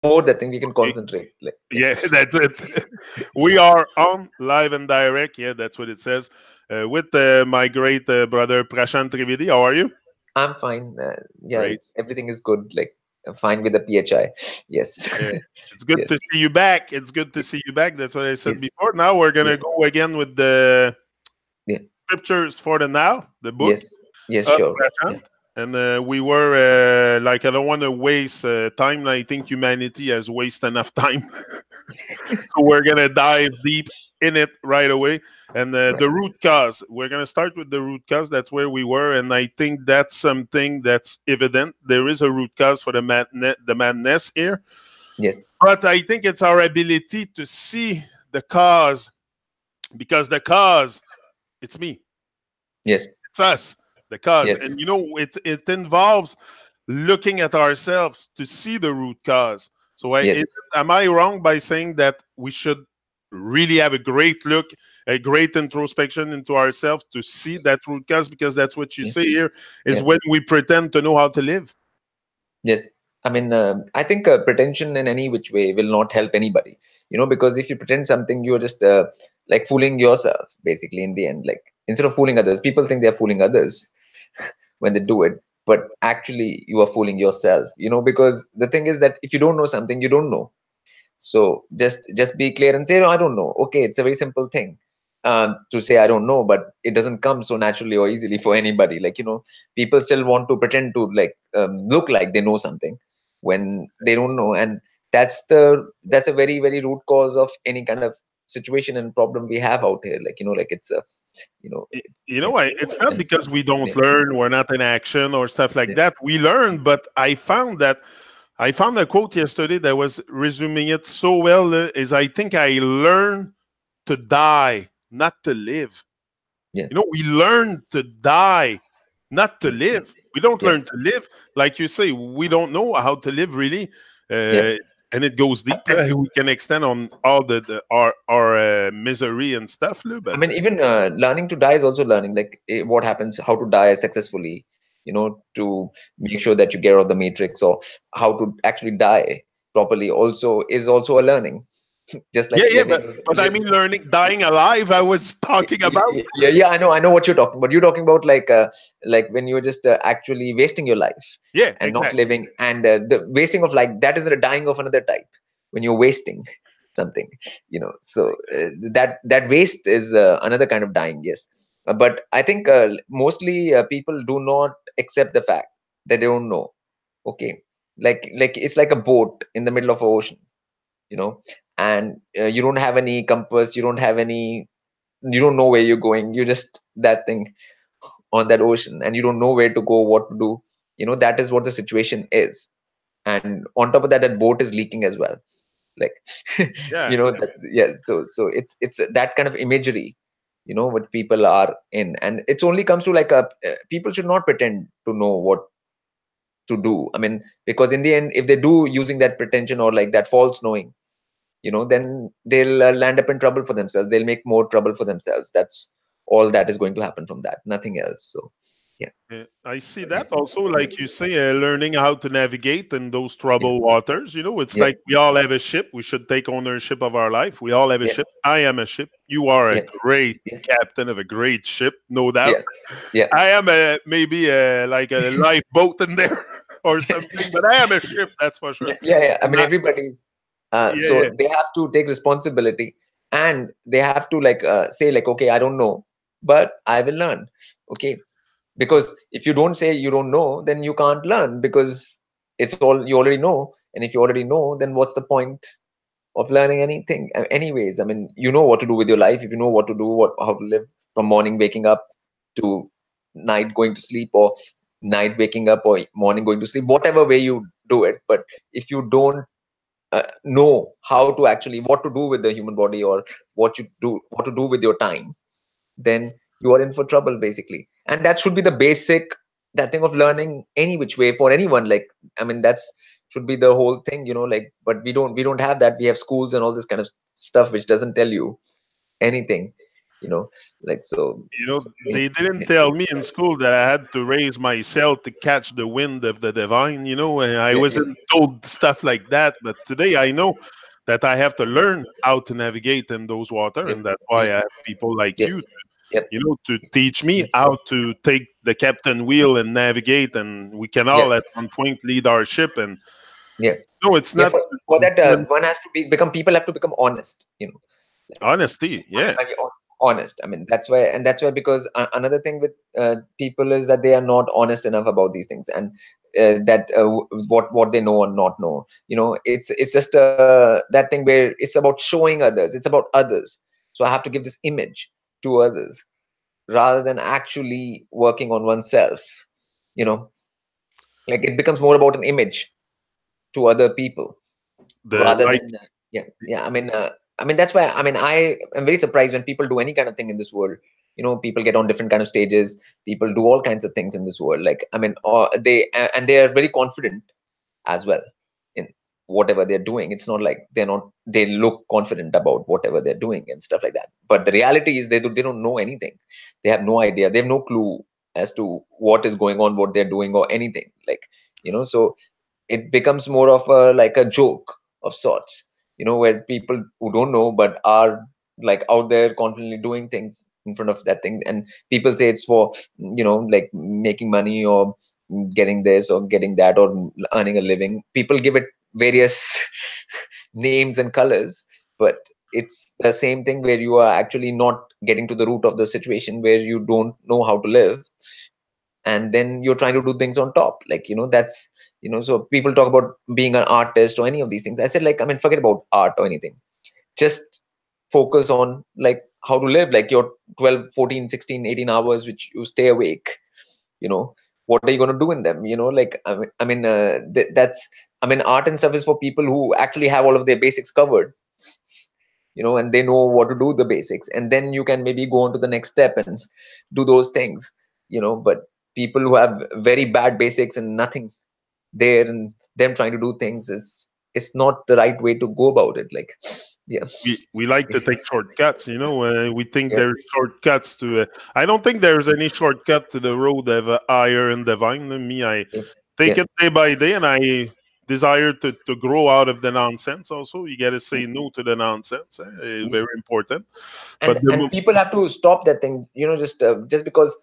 more that thing we can Okay. concentrate. Like, Yeah, that's it. We are on live and direct. Yeah, that's what it says. With my great brother Prashant Trivedi. How are you? I'm fine. Yeah, Great. it's everything is good. Like, I'm fine with the PHI. Yes. Yeah. It's good Yes. to see you back. It's good to see you back. That's what I said Yes. before. Now we're Yeah. gonna go again with the Yeah. scriptures for the now, the book Yes. Yes. of Sure. Yeah. Prashant. And we were like, I don't want to waste time. I think humanity has wasted enough time. So we're gonna dive deep in it right away. And Right. the root cause. We're gonna start with the root cause. That's where we were, and I think that's something that's evident. There is a root cause for the madness here, Yes. but I think it's our ability to see the cause, because the cause, it's me, Yes. it's us, the cause, Yes. and it involves looking at ourselves to see the root cause. So, Yes. am I wrong by saying that we should really have a great look, a great introspection into ourselves to see that root cause? Because that's what you Yeah. say here is Yeah. when we pretend to know how to live. Yes. I mean, I think pretension in any which way will not help anybody, because if you pretend something, you're just like fooling yourself, basically, in the end. Like, instead of fooling others, people think they're fooling others when they do it, but actually, you are fooling yourself, because the thing is that if you don't know something, you don't know. So just be clear and say, no, I don't know. Okay, it's a very simple thing to say I don't know, but it doesn't come so naturally or easily for anybody. Like, people still want to pretend to like look like they know something when they don't know, and that's a very very root cause of any kind of situation and problem we have out here. Like, like it's a yeah, It's not and because we don't yeah, learn, we're not in action or stuff like yeah, that. We learn, but I found a quote yesterday that was resuming it so well. Is I think I learned to die, not to live. yeah, We learn to die, not to yeah, live. We don't yeah, learn to live. Like you say, we don't know how to live really. yeah. Uh, and it goes deep. We can extend on all our misery and stuff, I but mean, even learning to die is also learning, like what happens, how to die successfully, to make sure that you get out of the matrix, or how to actually die properly. Also is also a learning, just yeah, like yeah, living. but I mean, learning, dying alive. I was talking about. Yeah, yeah, I know what you're talking about. You're talking about like when you're just actually wasting your life Yeah, and not exactly. living, and the wasting of life, that is the dying of another type. When you're wasting something, so that waste is another kind of dying. Yes. But I think mostly people do not accept the fact that they don't know. Okay, like it's like a boat in the middle of an ocean, and you don't have any compass, you don't know where you're going. You're just that thing on that ocean, and you don't know where to go, what to do. That is what the situation is. And on top of that, that boat is leaking as well. Like, Yeah, that, yeah. So it's that kind of imagery, what people are in, and it's only comes to like a people should not pretend to know what to do. I mean, because in the end, if they do using that pretension or like that false knowing, then they'll land up in trouble for themselves. They'll make more trouble for themselves. That's all that is going to happen from that, nothing else. So yeah. I see that also, like you say, learning how to navigate in those Yeah. troubled waters. It's Yeah. like we all have a ship. We should take ownership of our life. We all have a Yeah. ship. I am a ship. You are a Yeah. great Yeah. captain of a great ship, no doubt. Yeah. Yeah. I am maybe like a lifeboat in there or something, but I am a ship. That's for sure. Yeah. Yeah. Yeah. I And mean, everybody's yeah, so yeah, they have to take responsibility, and they have to like say like, okay, I don't know, but I will learn. Okay, because if you don't say you don't know, then you can't learn, because it's all you already know. And if you already know, then what's the point of learning anything? Anyways, I mean, you know what to do with your life. If you know what to do, how to live from morning waking up to night going to sleep, or night waking up or morning going to sleep, whatever way you do it. But if you don't know how to actually what to do with the human body, or what to do with your time, then you are in for trouble, basically. And that should be the basic, that thing of learning any which way for anyone. Like, I mean, that's should be the whole thing, like, but we don't have that. We have schools and all this kind of stuff which doesn't tell you anything. you know, like so. You know, Yeah, they didn't yeah, tell me in school that I had to raise myself to catch the wind of the divine, you know, and I yeah, wasn't told stuff like that. But today I know that I have to learn how to navigate in those water, yeah, and that's yeah, why I have people like yeah, you, yep, you know, to teach me how to take the captain wheel and navigate, and we can yeah, all at one point lead our ship. And yeah, no, it's yeah. not For that, one has to become. People have to become honest. Like, honesty. Yeah, I mean, honest. I mean, that's why, and that's why, because another thing with people is that they are not honest enough about these things, and that what they know or not know. It's just that thing where it's about showing others. It's about others. So I have to give this image to others rather than actually working on oneself. You know, like it becomes more about an image to other people the rather like than yeah. I mean that's why I am very surprised when people do any kind of thing in this world. People get on different kind of stages, people do all kinds of things in this world, like and they are very confident as well in whatever they're doing. It's not like they look confident about whatever they're doing and stuff like that, but the reality is they don't know anything. They have no idea, they have no clue as to what is going on, what they're doing, or anything, like so it becomes more of a joke of sorts, where people who don't know but are like out there confidently doing things in front of that thing, and people say it's for like making money or getting this or getting that or earning a living. People give it various names and colors, but it's the same thing where you are actually not getting to the root of the situation, where you don't know how to live, and then you're trying to do things on top, like that's so people talk about being an artist or any of these things. I said, like, I mean, forget about art or anything, just focus on like how to live, like your 12, 14, 16, 18 hours which you stay awake. What are you going to do in them? Like, that's, I mean, art and stuff is for people who actually have all of their basics covered, and they know what to do, the basics, and then you can maybe go on to the next step and do those things. But people who have very bad basics and nothing there, and them trying to do things, is it's not the right way to go about it, like, yeah. we like to take shortcuts, you know. We think Yeah, there's shortcuts to. I don't think there's any shortcut to the road of higher and divine. Me, I yeah, take yeah, it day by day, and I desire to grow out of the nonsense. Also, you got to say no to the nonsense. It's yeah. very important. But And people have to stop that thing, just because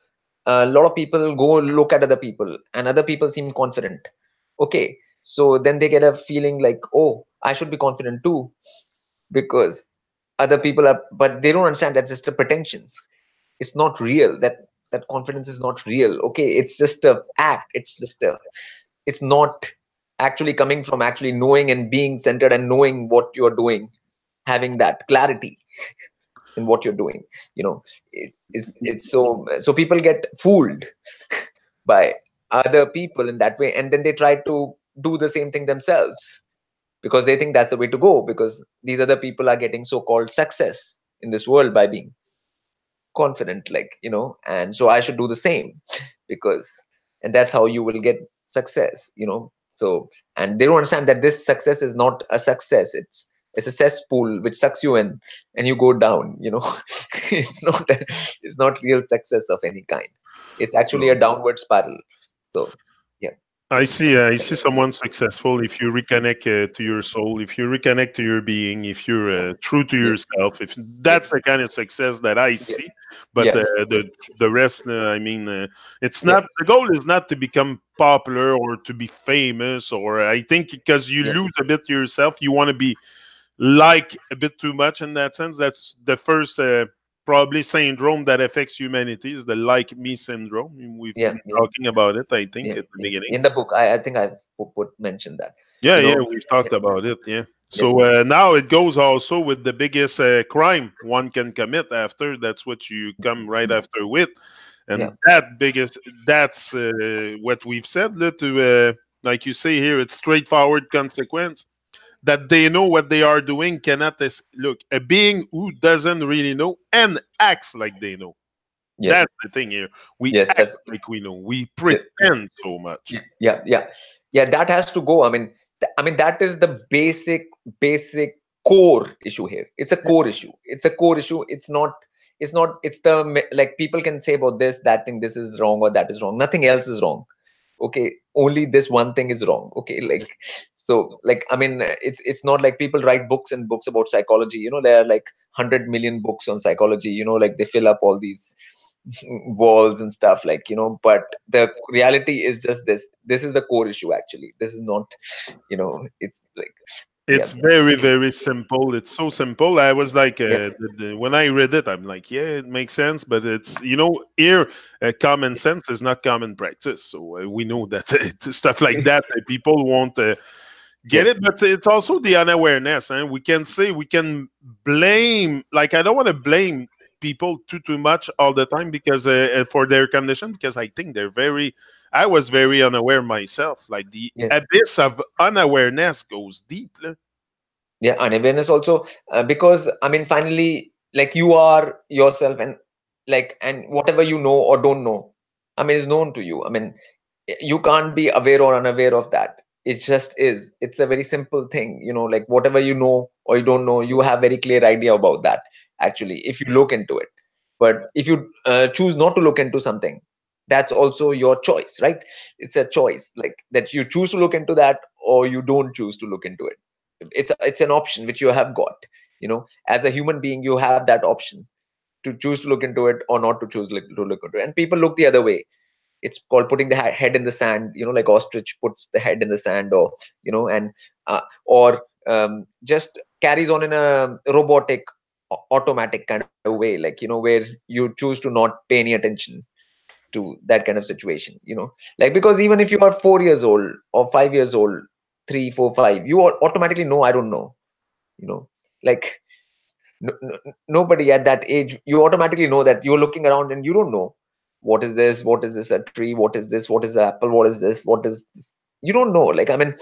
a lot of people go look at other people and other people seem confident. Okay, so then they get a feeling like, oh, I should be confident too, because other people are, but they don't understand that's just a pretension. It's not real. That confidence is not real. Okay, it's just a act. It's not actually coming from actually knowing and being centered and knowing what you're doing, having that clarity in what you're doing. It's so people get fooled by other people in that way, and then they try to do the same thing themselves, because they think that's the way to go, because these other people are getting so-called success in this world by being confident, like, and so I should do the same, because, and that's how you will get success. So, and they don't understand that this success is not a success. It's a cesspool which sucks you in and you go down. It's not real success of any kind. It's actually a downward spiral. So, yeah. I So, see. I see someone successful if you reconnect to your soul, if you reconnect to your being, if you're yeah, true to yeah, yourself. If yeah, that's the kind of success that I yeah, see, but yeah, the rest, I mean, it's yeah, not. The goal is not to become popular or to be famous. Or I think because you yeah, lose a bit yourself, you want to be like a bit too much in that sense. That's the first probably syndrome that affects humanity is the like me syndrome. We've yeah, been yeah, talking about it, I think, yeah, at the yeah. beginning. In the book, I think I mentioned that. Yeah, You yeah, know, we've yeah, talked about it. Yeah. yes, So now it goes also with the biggest crime one can commit after. That's what you come right after with. yeah, And that biggest, that's what we've said. Like you say here, it's straightforward consequence that they know what they are doing cannot look a being who doesn't really know and acts like they know. yes, That's the thing here. We yes. act like we know. We The, pretend so much. yeah, yeah, yeah. That has to go. I mean, that is the basic core issue here. It's a core issue. It's a core issue. It's not. it's not, it's the like people can say about this, that thing, this is wrong or that is wrong, nothing else is wrong. Okay, only this one thing is wrong. Okay, like, so like, I mean, it's not like people write books and books about psychology, you know, there are like 100 million books on psychology, you know, like they fill up all these walls and stuff, like, you know, but the reality is just this is the core issue actually. This is not, you know, it's like, yeah, It's very, very simple. It's so simple. I was like, yeah, when I read it, I'm like, yeah, it makes sense. But it's, here, common sense is not common practice. So we know that it's stuff like that, people won't get yes, it. But it's also the unawareness. And we can blame, like, I don't want to blame people too much all the time because for their condition, because I think I was very unaware myself. Like the yeah. abyss of unawareness goes deep. Yeah, unawareness also, because I mean, finally, like, you are yourself, and like, and whatever you know or don't know, I mean, is known to you. I mean, you can't be aware or unaware of that. It just is. It's a very simple thing, you know, like whatever you know or you don't know, you have very clear idea about that actually, if you look into it. But if you choose not to look into something, that's also your choice, right? It's a choice, like, that you choose to look into that or you don't choose to look into it. It's an option which you have got, you know, as a human being, you have that option to choose to look into it or not to choose to look into it. And people look the other way. It's called putting the head in the sand, you know, like ostrich puts the head in the sand, or, you know, and or just carries on in a robotic, automatic kind of way, like, you know, where you choose to not pay any attention to that kind of situation, you know, like, because even if you are 4 years old or 5 years old, 3, 4, 5, you automatically know, I don't know, you know, like, nobody at that age, you automatically know that you're looking around and you don't know what is this, what is this, a tree, what is this, what is the apple, what is this, what is this? You don't know, like, I mean,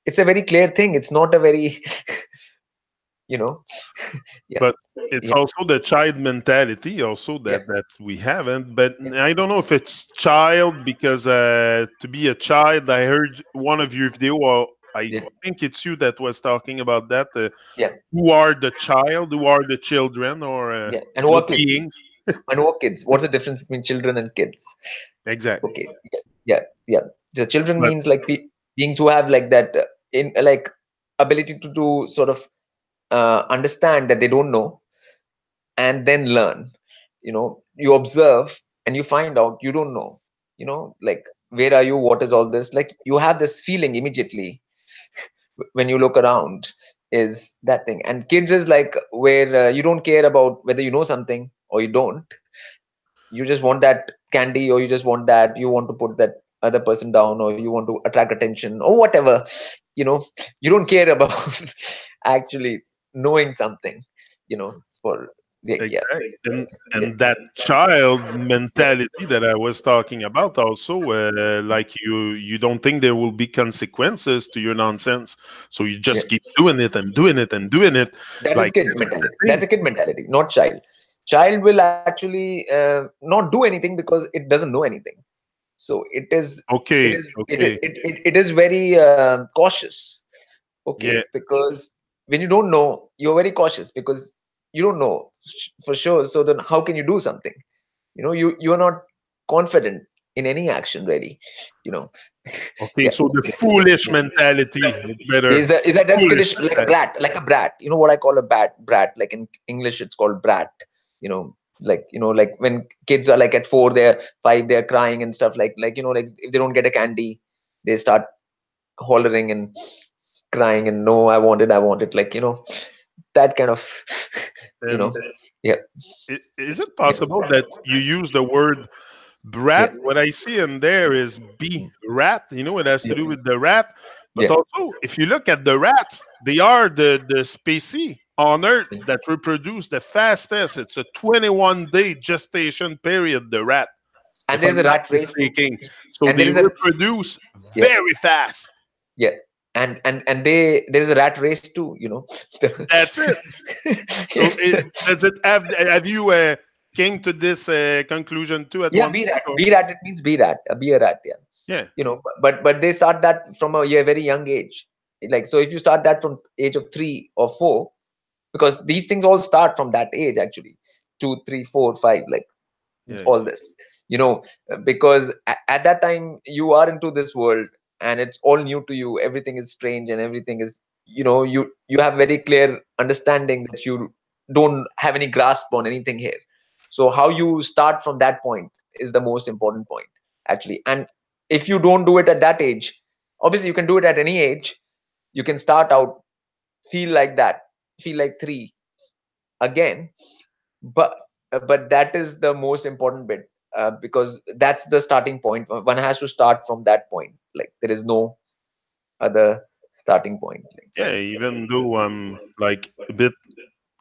it's a very clear thing, it's not a very you know, yeah, But it's yeah, also the child mentality also yeah, that we haven't. But yeah, I don't know if it's child because to be a child, I heard one of your video, or I yeah, think it's you that was talking about that. yeah, Who are the child? Who are the children? Or yeah. And who are kids? beings? And who are kids? What's the difference between children and kids? Exactly. Okay, yeah, yeah, yeah. The children But means like beings who have like that in like ability to sort of understand that they don't know and then learn. You know, you observe and you find out you don't know. You know, like, where are you? What is all this? Like, you have this feeling immediately when you look around, is that thing. And kids is like where you don't care about whether you know something or you don't. You just want that candy, or you just want that, you want to put that other person down, or you want to attract attention or whatever, you know. You don't care about actually knowing something, you know, for, like, yeah, exactly, yeah, and that child yeah, mentality that I was talking about also, like you don't think there will be consequences to your nonsense, so you yeah. just keep doing it and doing it and doing it. That is Like kid this is the mentality. That's thing. a kid mentality, not child. Child will actually not do anything because it doesn't know anything. So it Okay, is okay, it is very cautious. yeah, Okay, because when you don't know, you're very cautious because you don't know for sure. So then how can you do something? You know, you're not confident in any action really, you know. okay. Yeah, So the yeah, foolish yeah. mentality is better. Is that as Foolish kiddish, like a mentality. brat, like a brat, you know, what I call a brat, like in English it's called brat, you know, like, you know, like when kids are like at 4, they're 5, they're crying and stuff, like, you know, like if they don't get a candy, they start hollering and crying and, no, I want it, like, you know, that kind of you know, And yeah, is it yeah, possible that you use the word yeah, brat? What I see in there is mm, B rat. It has to yeah, do with the rat. But yeah, also, if you look at the rats, they are the species on Earth that reproduce the fastest. It's a 21-day gestation period, the rat, and if there's I'm a not rat race too, mistaken. So and there they is a, reproduce yeah, very fast. yeah, and there's a rat race too, you know. That's it. So Yes. does it have you came to this conclusion too at Yeah, one point? Or? B rat, it means B rat, a beer rat, yeah. Yeah. You know, but they start that from a very young age. Like, so if you start that from age of 3 or 4, because these things all start from that age actually. 2, 3, 4, 5, like Yeah, all this, because at that time you are into this world and it's all new to you. Everything is strange and everything is, you have very clear understanding that you don't have any grasp on anything here. So how you start from that point is the most important point, actually. And if you don't do it at that age, obviously you can do it at any age. You can start out, feel like that, feel like 3 again, but that is the most important bit, because that's the starting point. One has to start from that point. Like there is no other starting point. Like, yeah. Even though I'm like a bit,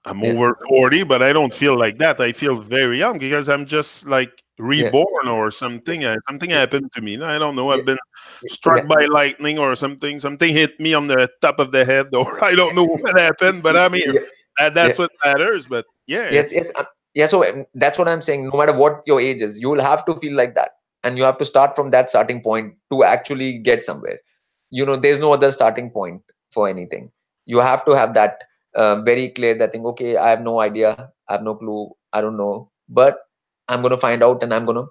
I'm yeah, over 40, but I don't feel like that. I feel very young because I'm just like yeah, reborn or yeah, something. Something yeah, happened to me. I don't know. yeah, I've been yeah, struck by lightning or something. Something hit me on the top of the head, or I don't know what happened, but I'm here. yeah, yeah. That's what matters. But yeah, Yes, it's yes, yeah. So that's what I'm saying. No matter what your age is, you will have to feel like that, and you have to start from that starting point to actually get somewhere. There's no other starting point for anything. You have to have that very clear, that thing. Okay, I have no idea, I have no clue, I don't know, but I'm gonna find out and I'm gonna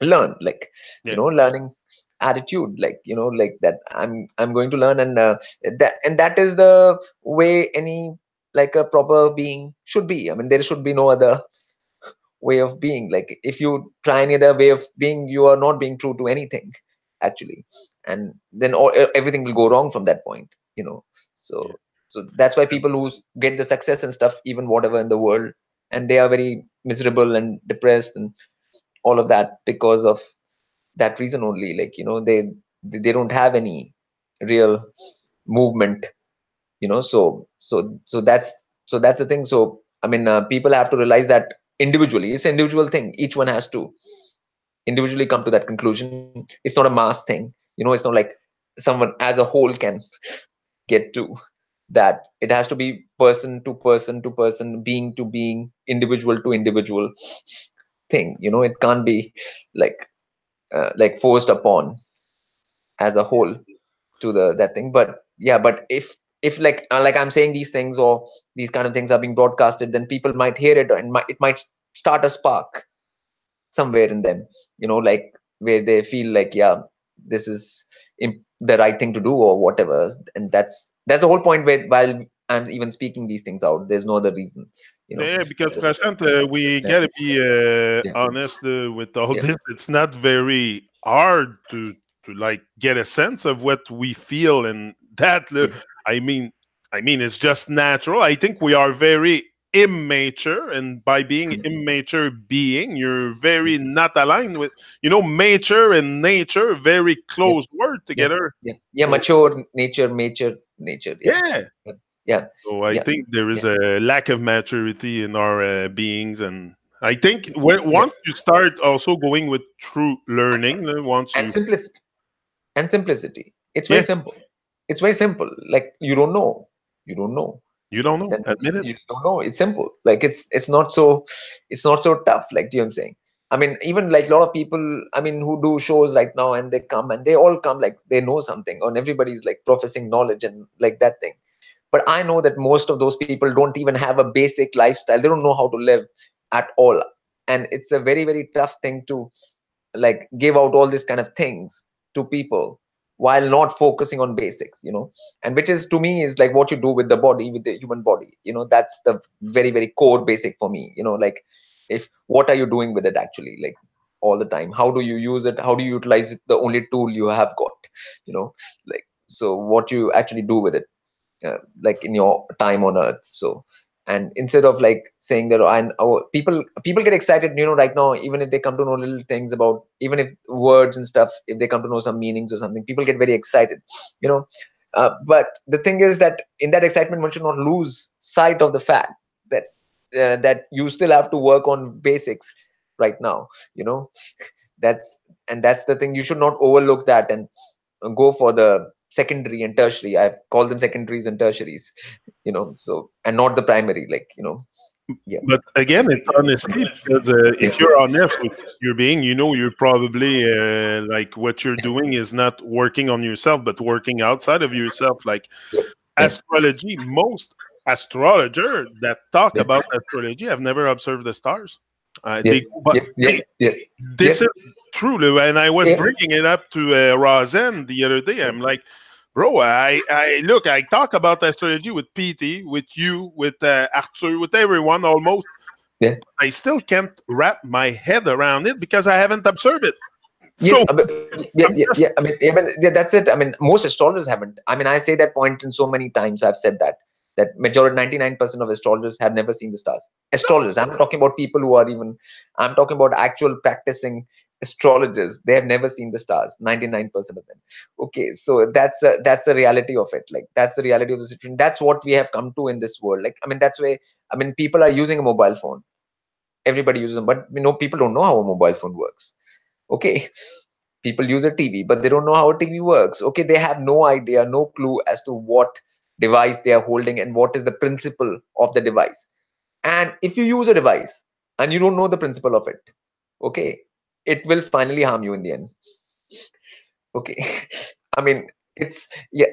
learn. Like, yeah, learning attitude, like, like that. I'm going to learn, and that is the way any, like, a proper being should be. I mean, there should be no other way of being. Like, if you try any other way of being, you are not being true to anything, actually. And then everything will go wrong from that point. yeah. So that's why people who get the success and stuff, even whatever in the world, and they are very miserable and depressed and all of that, because of that reason only. Like, they don't have any real movement. So that's the thing. So I mean, people have to realize that individually. It's an individual thing. Each one has to individually come to that conclusion. It's not a mass thing. It's not like someone as a whole can get to that. It has to be person to person to person, being to being, individual to individual thing. It can't be like forced upon as a whole to the that thing. But yeah, but if like I'm saying these things, or these kind of things are being broadcasted, then people might hear it, and it might start a spark somewhere in them, like, where they feel like, yeah, this is the right thing to do, or whatever. And that's the whole point, where while I'm even speaking these things out, there's no other reason. Yeah, because So, Prashant, we yeah, gotta be yeah, honest with all yeah, this. It's not very hard to like get a sense of what we feel, and that yeah, I mean, it's just natural. I think we are very immature, and by being yeah, immature being, you're yeah, very not aligned with mature and nature, very yeah, close word yeah, together. yeah, yeah. So Mature nature. Yeah, yeah. yeah, So I yeah, think there yeah, is a lack of maturity in our beings, and I think yeah. once you start also going with true learning, once And you simplicity. It's very yeah, simple. It's very simple. Like, you don't know, you don't know, then admit it. you just don't know. It's simple. Like, it's not so tough. Like, do you know what I'm saying? I mean, even like a lot of people, I mean, who do shows right now, and they come and they all come like they know something, and everybody's like professing knowledge and like that thing. But I know that most of those people don't even have a basic lifestyle. They don't know how to live at all. And it's a very, very tough thing to like give out all these kind of things to people while not focusing on basics. And which is, to me, is like what you do with the body, with the human body. That's the very, very core basic for me. Like, if what are you doing with it, actually, like, all the time? How do you use it? How do you utilize it, the only tool you have got? Like, so what you actually do with it, like, in your time on earth. So, and instead of like saying that, and people get excited, right now, even if they come to know little things about, even if words and stuff, if they come to know some meanings or something, people get very excited. you know but the thing is that in that excitement, one should not lose sight of the fact that that you still have to work on basics right now. you know that's that's the thing. You should not overlook that, and go for the secondary and tertiary. I call them secondaries and tertiaries. So, and not the primary, like, yeah, But again, it's honesty because yeah, if you're honest with your being, you're probably like what you're doing is not working on yourself, but working outside of yourself. Like yeah, yeah, astrology, most astrologer that talk Yeah. about astrology. I've never observed the stars. They Yes. go, but Yeah. Yeah. Yeah. this Yes. is true. And I was Yeah. bringing it up to Rosen the other day. I'm like, bro, I look, I talk about astrology with PT, with you, with Arthur, with everyone almost. Yeah. I still can't wrap my head around it because I haven't observed it. Yes, So yeah, I'm yeah, just, yeah. I mean, yeah, that's it. I mean, most astrologers haven't. I mean, I say that point in so many times. I've said that majority, 99% of astrologers have never seen the stars. Astrologers. I'm not talking about people who are even. I'm talking about actual practicing astrologers. They have never seen the stars. 99% of them. Okay, so that's the reality of it. Like that's the reality of the situation. That's what we have come to in this world. Like I mean, that's why I mean, people are using a mobile phone. Everybody uses them, but people don't know how a mobile phone works. Okay, people use a TV, but they don't know how a TV works. Okay, they have no idea, no clue as to what device they are holding and what is the principle of the device. And if you use a device and you don't know the principle of it, okay, it will finally harm you in the end. Okay, I mean, it's yeah.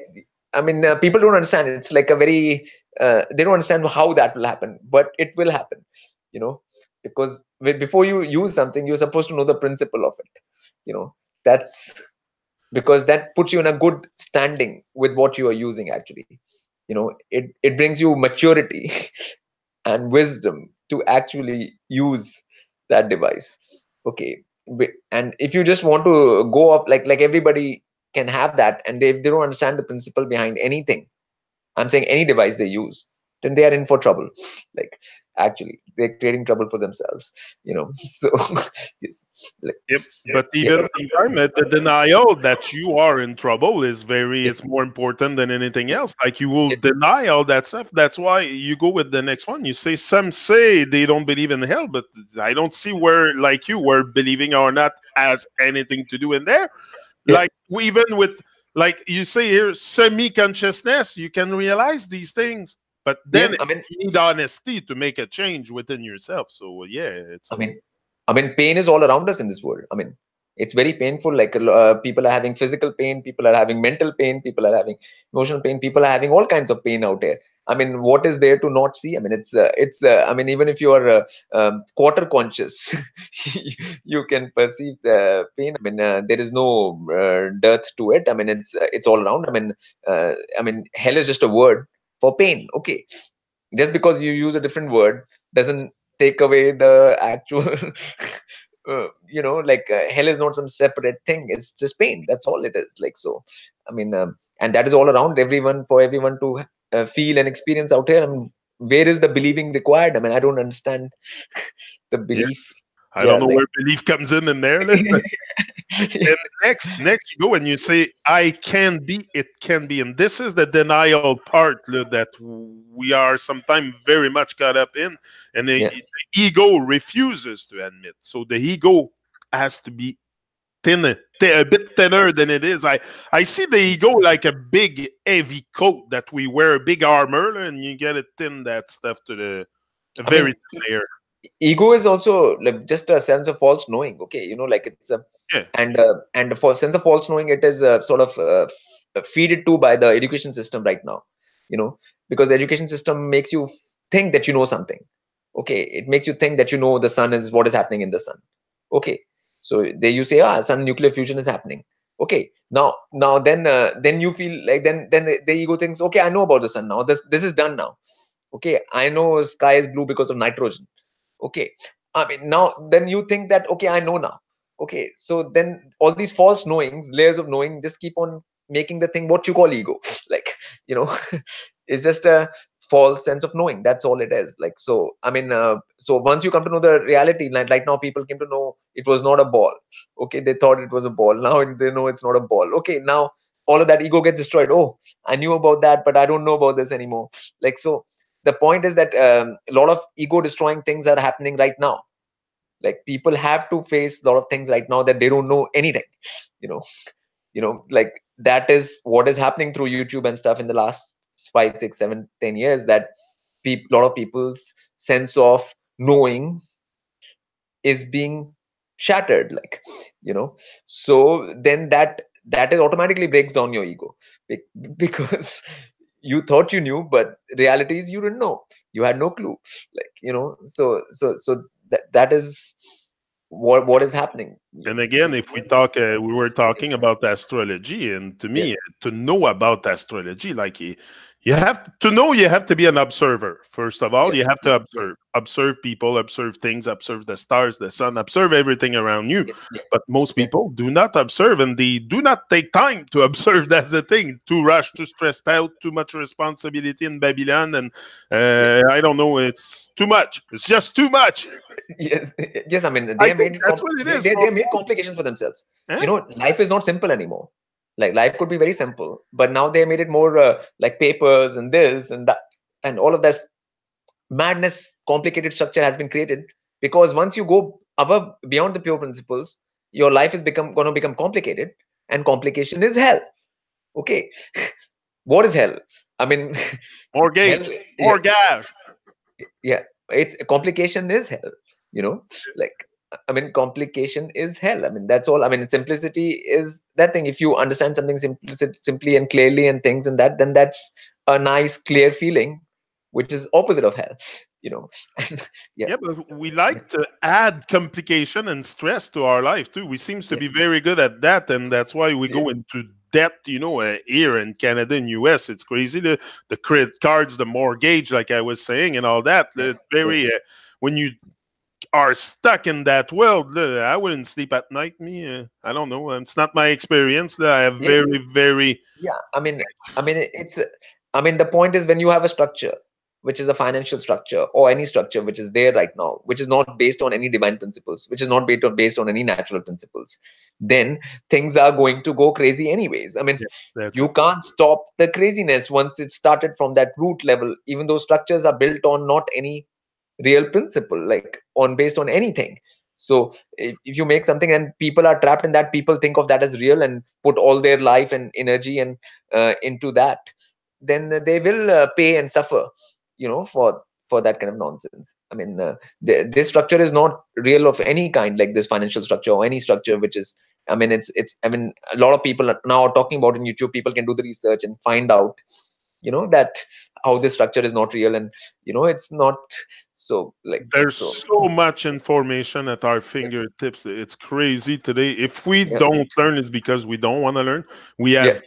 I mean, people don't understand. It's like a very they don't understand how that will happen, but it will happen. You know, because before you use something, you're supposed to know the principle of it. That's because that puts you in a good standing with what you are using. Actually, it brings you maturity and wisdom to actually use that device. Okay, and if you just want to go up like everybody can have that, and they don't understand the principle behind anything, I'm saying any device they use, then they are in for trouble. Like actually they're creating trouble for themselves. So yes, like yep. But yeah, even sometimes the denial that you are in trouble is yeah, it's more important than anything else. Like you will yeah, deny all that stuff. That's why you go with the next one. You say some say they don't believe in hell, but I don't see where like you where believing or not has anything to do in there. yeah. Like even with like you say here, semi-consciousness, you can realize these things, but then Yes, I mean, you need honesty to make a change within yourself. So yeah, it's I mean, pain is all around us in this world. I mean, it's very painful. Like people are having physical pain, people are having mental pain, people are having emotional pain, people are having all kinds of pain out there. I mean, what is there to not see? I mean, it's. I mean, even if you are quarter conscious, you can perceive the pain. I mean, there is no dearth to it. I mean, it's all around. I mean, hell is just a word for pain. Okay, just because you use a different word doesn't take away the actual hell is not some separate thing. It's just pain. That's all it is. Like so I mean and that is all around everyone, for everyone to feel and experience out here. I mean, where is the believing required? I mean, I don't understand the yeah. belief. I don't Yeah, know like where belief comes in there. And next you go and you say, I can be, it can be. And this is the denial part that we are sometimes very much caught up in. And yeah, the ego refuses to admit. So the ego has to be thinner, a bit thinner than it is. I see the ego like a big, heavy coat that we wear, a big armor, and you get it thin, that stuff to the a I very mean, thin layer. ego is also like just a sense of false knowing. Okay, like it's a Yeah. and for sense of false knowing, it is sort of feed it to by the education system right now. Because the education system makes you think that you know something. Okay, it makes you think that the sun is what is happening in the sun. Okay, so there you say, sun nuclear fusion is happening. Okay, now then you feel like then the ego thinks, okay, I know about the sun now. This is done now. Okay, I know sky is blue because of nitrogen. Okay, I mean, now then you think that, okay, I know now. Okay, so then all these false knowings, layers of knowing, just keep on making the thing what you call ego. Like, it's just a false sense of knowing. That's all it is. Like, so I mean, so once you come to know the reality, like right now people came to know it was not a ball. Okay, they thought it was a ball. Now they know it's not a ball. Okay, now all of that ego gets destroyed. Oh, I knew about that, but I don't know about this anymore. Like, so the point is that a lot of ego destroying things are happening right now. Like, people have to face a lot of things right now that they don't know anything. you know like, that is what is happening through YouTube and stuff in the last 5, 6, 7, 10 years, that a lot of people's sense of knowing is being shattered. Like, so then that is automatically breaks down your ego. Because you thought you knew, but reality is you didn't know. You had no clue. Like, so that is what is happening. And again, if we talk, we were talking about astrology, and to Yeah, me, to know about astrology, like you have to know, you have to be an observer. First of all, yeah, you have yeah, to yeah, observe people, observe things, observe the stars, the sun, observe everything around you. yeah, yeah, But most yeah, people do not observe, and they do not take time to observe. That's the thing. Too rushed, too stressed out, too much responsibility in Babylon, and yeah. I don't know. It's too much. It's just too much. Yes, yes. I mean, they I have think made it that's what it is they for have made most. complications for themselves. Eh? Life is not simple anymore. Like, life could be very simple, but now they made it more like papers and this and that, and all of that madness, complicated structure has been created, because once you go above beyond the pure principles, your life is going to become complicated, and complication is hell. Okay, what is hell? I mean, hell. Mortgage, Yeah, mortgage. yeah. It's complication is hell. You know, like, I mean, complication is hell. I mean, that's all. I mean, simplicity is that thing. If you understand something simply and clearly and things and that, then that's a nice, clear feeling, which is opposite of hell. You know, and yeah, Yeah, but we yeah, like to add complication and stress to our life too. We seems to yeah, be very good at that, and that's why we yeah, go into debt. Here in Canada and US, it's crazy. The credit cards, the mortgage, like I was saying, and all that. yeah, It's yeah, very when you are stuck in that world. I wouldn't sleep at night. I don't know. It's not my experience. I have yeah. very, very. Yeah, it's. I mean, the point is, when you have a structure, which is a financial structure or any structure which is there right now, which is not based on any divine principles, which is not based on any natural principles, then things are going to go crazy anyways. I mean, Yeah, that's you it. can't stop the craziness once it started from that root level. Even though structures are built on not any real principle, like on based on anything. So if you make something and people are trapped in that, people think of that as real and put all their life and energy and into that, then they will pay and suffer, for that kind of nonsense. I mean, this structure is not real of any kind, like this financial structure or any structure which is, I mean, it's I mean, a lot of people are now talking about in YouTube. People can do the research and find out, that how this structure is not real, and it's not. So, like, There's so so much information at our fingertips. It's crazy today. If we yeah, don't learn, it's because we don't want to learn. We yeah, have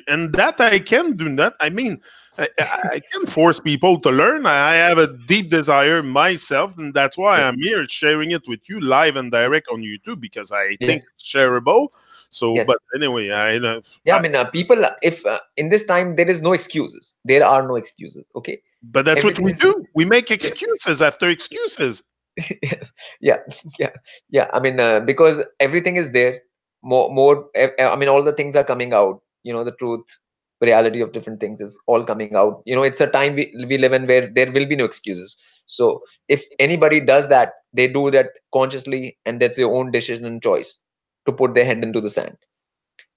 and that I can do that. I mean, I can force people to learn. I have a deep desire myself, and that's why yeah, I'm here sharing it with you live and direct on YouTube because I yeah, think it's shareable. So, yes, but anyway, yeah. I mean, people, if in this time there is no excuses, there are no excuses. Okay, but that's what everything we is. do. We make Yeah, excuses after excuses. yeah, yeah, yeah. I mean, because everything is there. I mean, all the things are coming out. The truth, reality of different things is all coming out. It's a time we live in where there will be no excuses. So if anybody does that, they do that consciously, and that's their own decision and choice to put their head into the sand.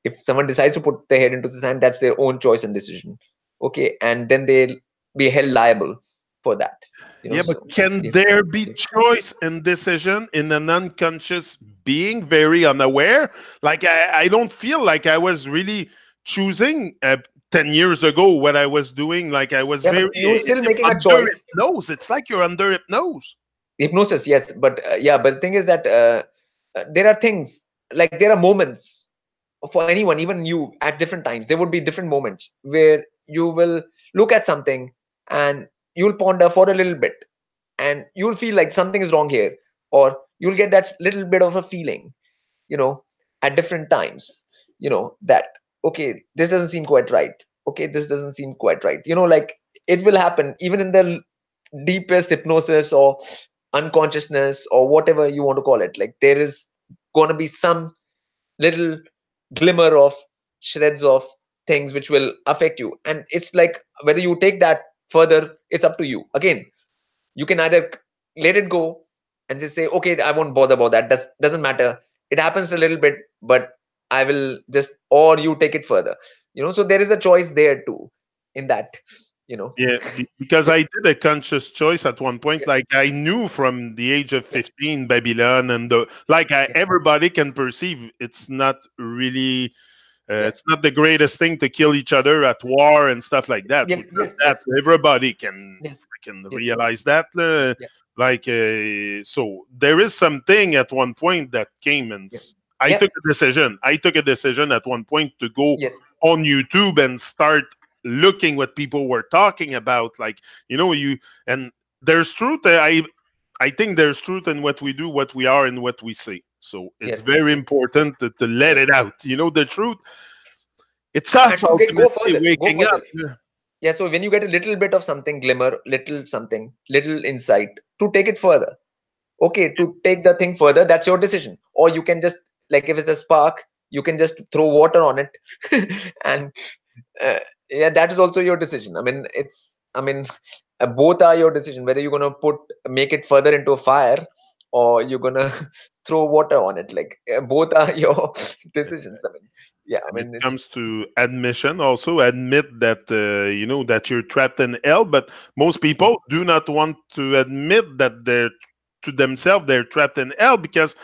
If someone decides to put their head into the sand, that's their own choice and decision. Okay, and then they'll be held liable for that. Yeah, but So can yeah, there be yeah, choice and decision in an unconscious being, very unaware? Like, I don't feel like I was really choosing 10 years ago what I was doing. Like, I was yeah, but very you're still making a under choice. hypnose. It's like you're under hypnose. Hypnosis, yes, but yeah, but the thing is that there are things, like, there are moments for anyone, even you, at different times. There would be different moments where you will look at something and you'll ponder for a little bit, and you'll feel like something is wrong here, or you'll get that little bit of a feeling, you know at different times, that, okay, this doesn't seem quite right. Okay, this doesn't seem quite right, like, it will happen even in the deepest hypnosis or unconsciousness or whatever you want to call it. Like, there is going to be some little glimmer of shreds of things which will affect you, and it's like, whether you take that further, it's up to you. Again, you can either let it go and just say, okay, I won't bother about that. Doesn't matter. It happens a little bit, but I will just, or you take it further. So there is a choice there too, in that. you know Yeah, because yeah, I did a conscious choice at one point. yeah, Like, I knew from the age of yeah, 15, Babylon, and yeah, everybody can perceive it's not really Yeah. It's not the greatest thing to kill each other at war and stuff like that. So Yes. there's Yes. that. Yes. Everybody can Yes. Yes. realize that. Yeah. So there is something at one point that came and Yeah. I Yeah. took a decision. I took a decision at one point to go Yes. on YouTube and start looking what people were talking about. Like, you and there's truth. I think there's truth in what we do, what we are, and what we say. So it's Yes. very Yes. important to let Yes. it out. The truth. It's And us to go ultimately further, go waking further. up. Yeah. So when you get a little bit of something, glimmer, little something, little insight, to take it further. Okay, to take the thing further, that's your decision. Or you can just, like, if it's a spark, you can just throw water on it, and uh, yeah, that is also your decision. I mean, both are your decision, whether you're gonna make it further into a fire, or you're gonna throw water on it. Like, both are your decisions. I mean, yeah, I When it mean, it's comes to admission, also admit that that you're trapped in hell. But most people do not want to admit that they're to themselves they're trapped in hell because,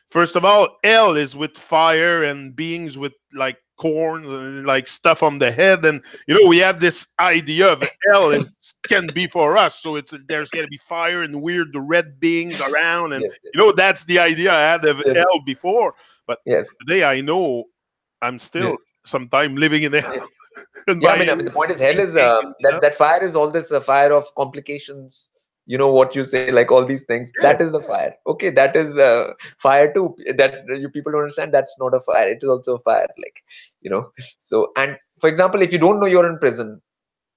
first of all, hell is with fire and beings with like corn, like stuff on the head, and we have this idea of hell can be for us. So there's gonna be fire and weird red beings around, and yes, that's the idea I had of yes, hell before. But yes, today I know I'm still yes, sometime living in yes. hell in Yeah, my I mean, the point is, hell is thinking and that stuff. fire is all this fire of complications. You know what you say, like all these things. Yeah, That is the fire. Okay, that is fire too. That you people don't understand. That's not a fire. It is also a fire. Like, So, and for example, if you don't know you're in prison,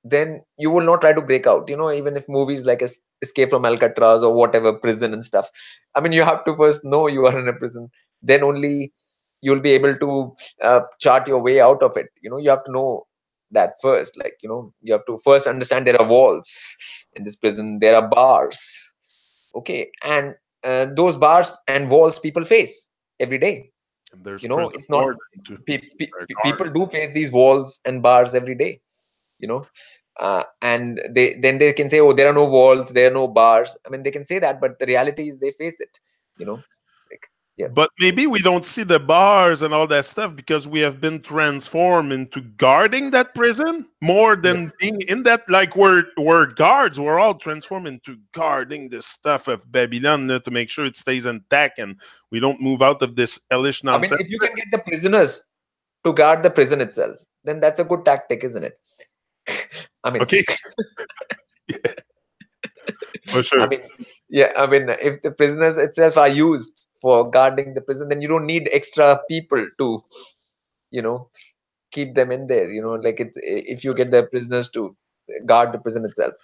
then you will not try to break out. Even if movies like Escape from Alcatraz or whatever, prison and stuff. I mean, you have to first know you are in a prison. Then only you'll be able to chart your way out of it. You have to know that first. Like, you have to first understand there are walls in this prison. There are bars. Okay, and those bars and walls people face every day. and there's prison It's not warden too. Or people guard. do face these walls and bars every day. You know and they can say, oh, there are no walls, there are no bars. I mean, they can say that, but the reality is they face it. you know like, yeah, But maybe we don't see the bars and all that stuff because we have been transformed into guarding that prison more yeah, than being in that. Like we're guards. We're all transformed into guarding the stuff of Babylon to make sure it stays intact and we don't move out of this hellish I mean, nonsense. if you can get the prisoners to guard the prison itself, then that's a good tactic, isn't it? I mean, Okay, for I sure. mean, yeah, I mean, if the prisoners itself are used for guarding the prison, then you don't need extra people to, you know, keep them in there. Like, if you get the prisoners to guard the prison itself.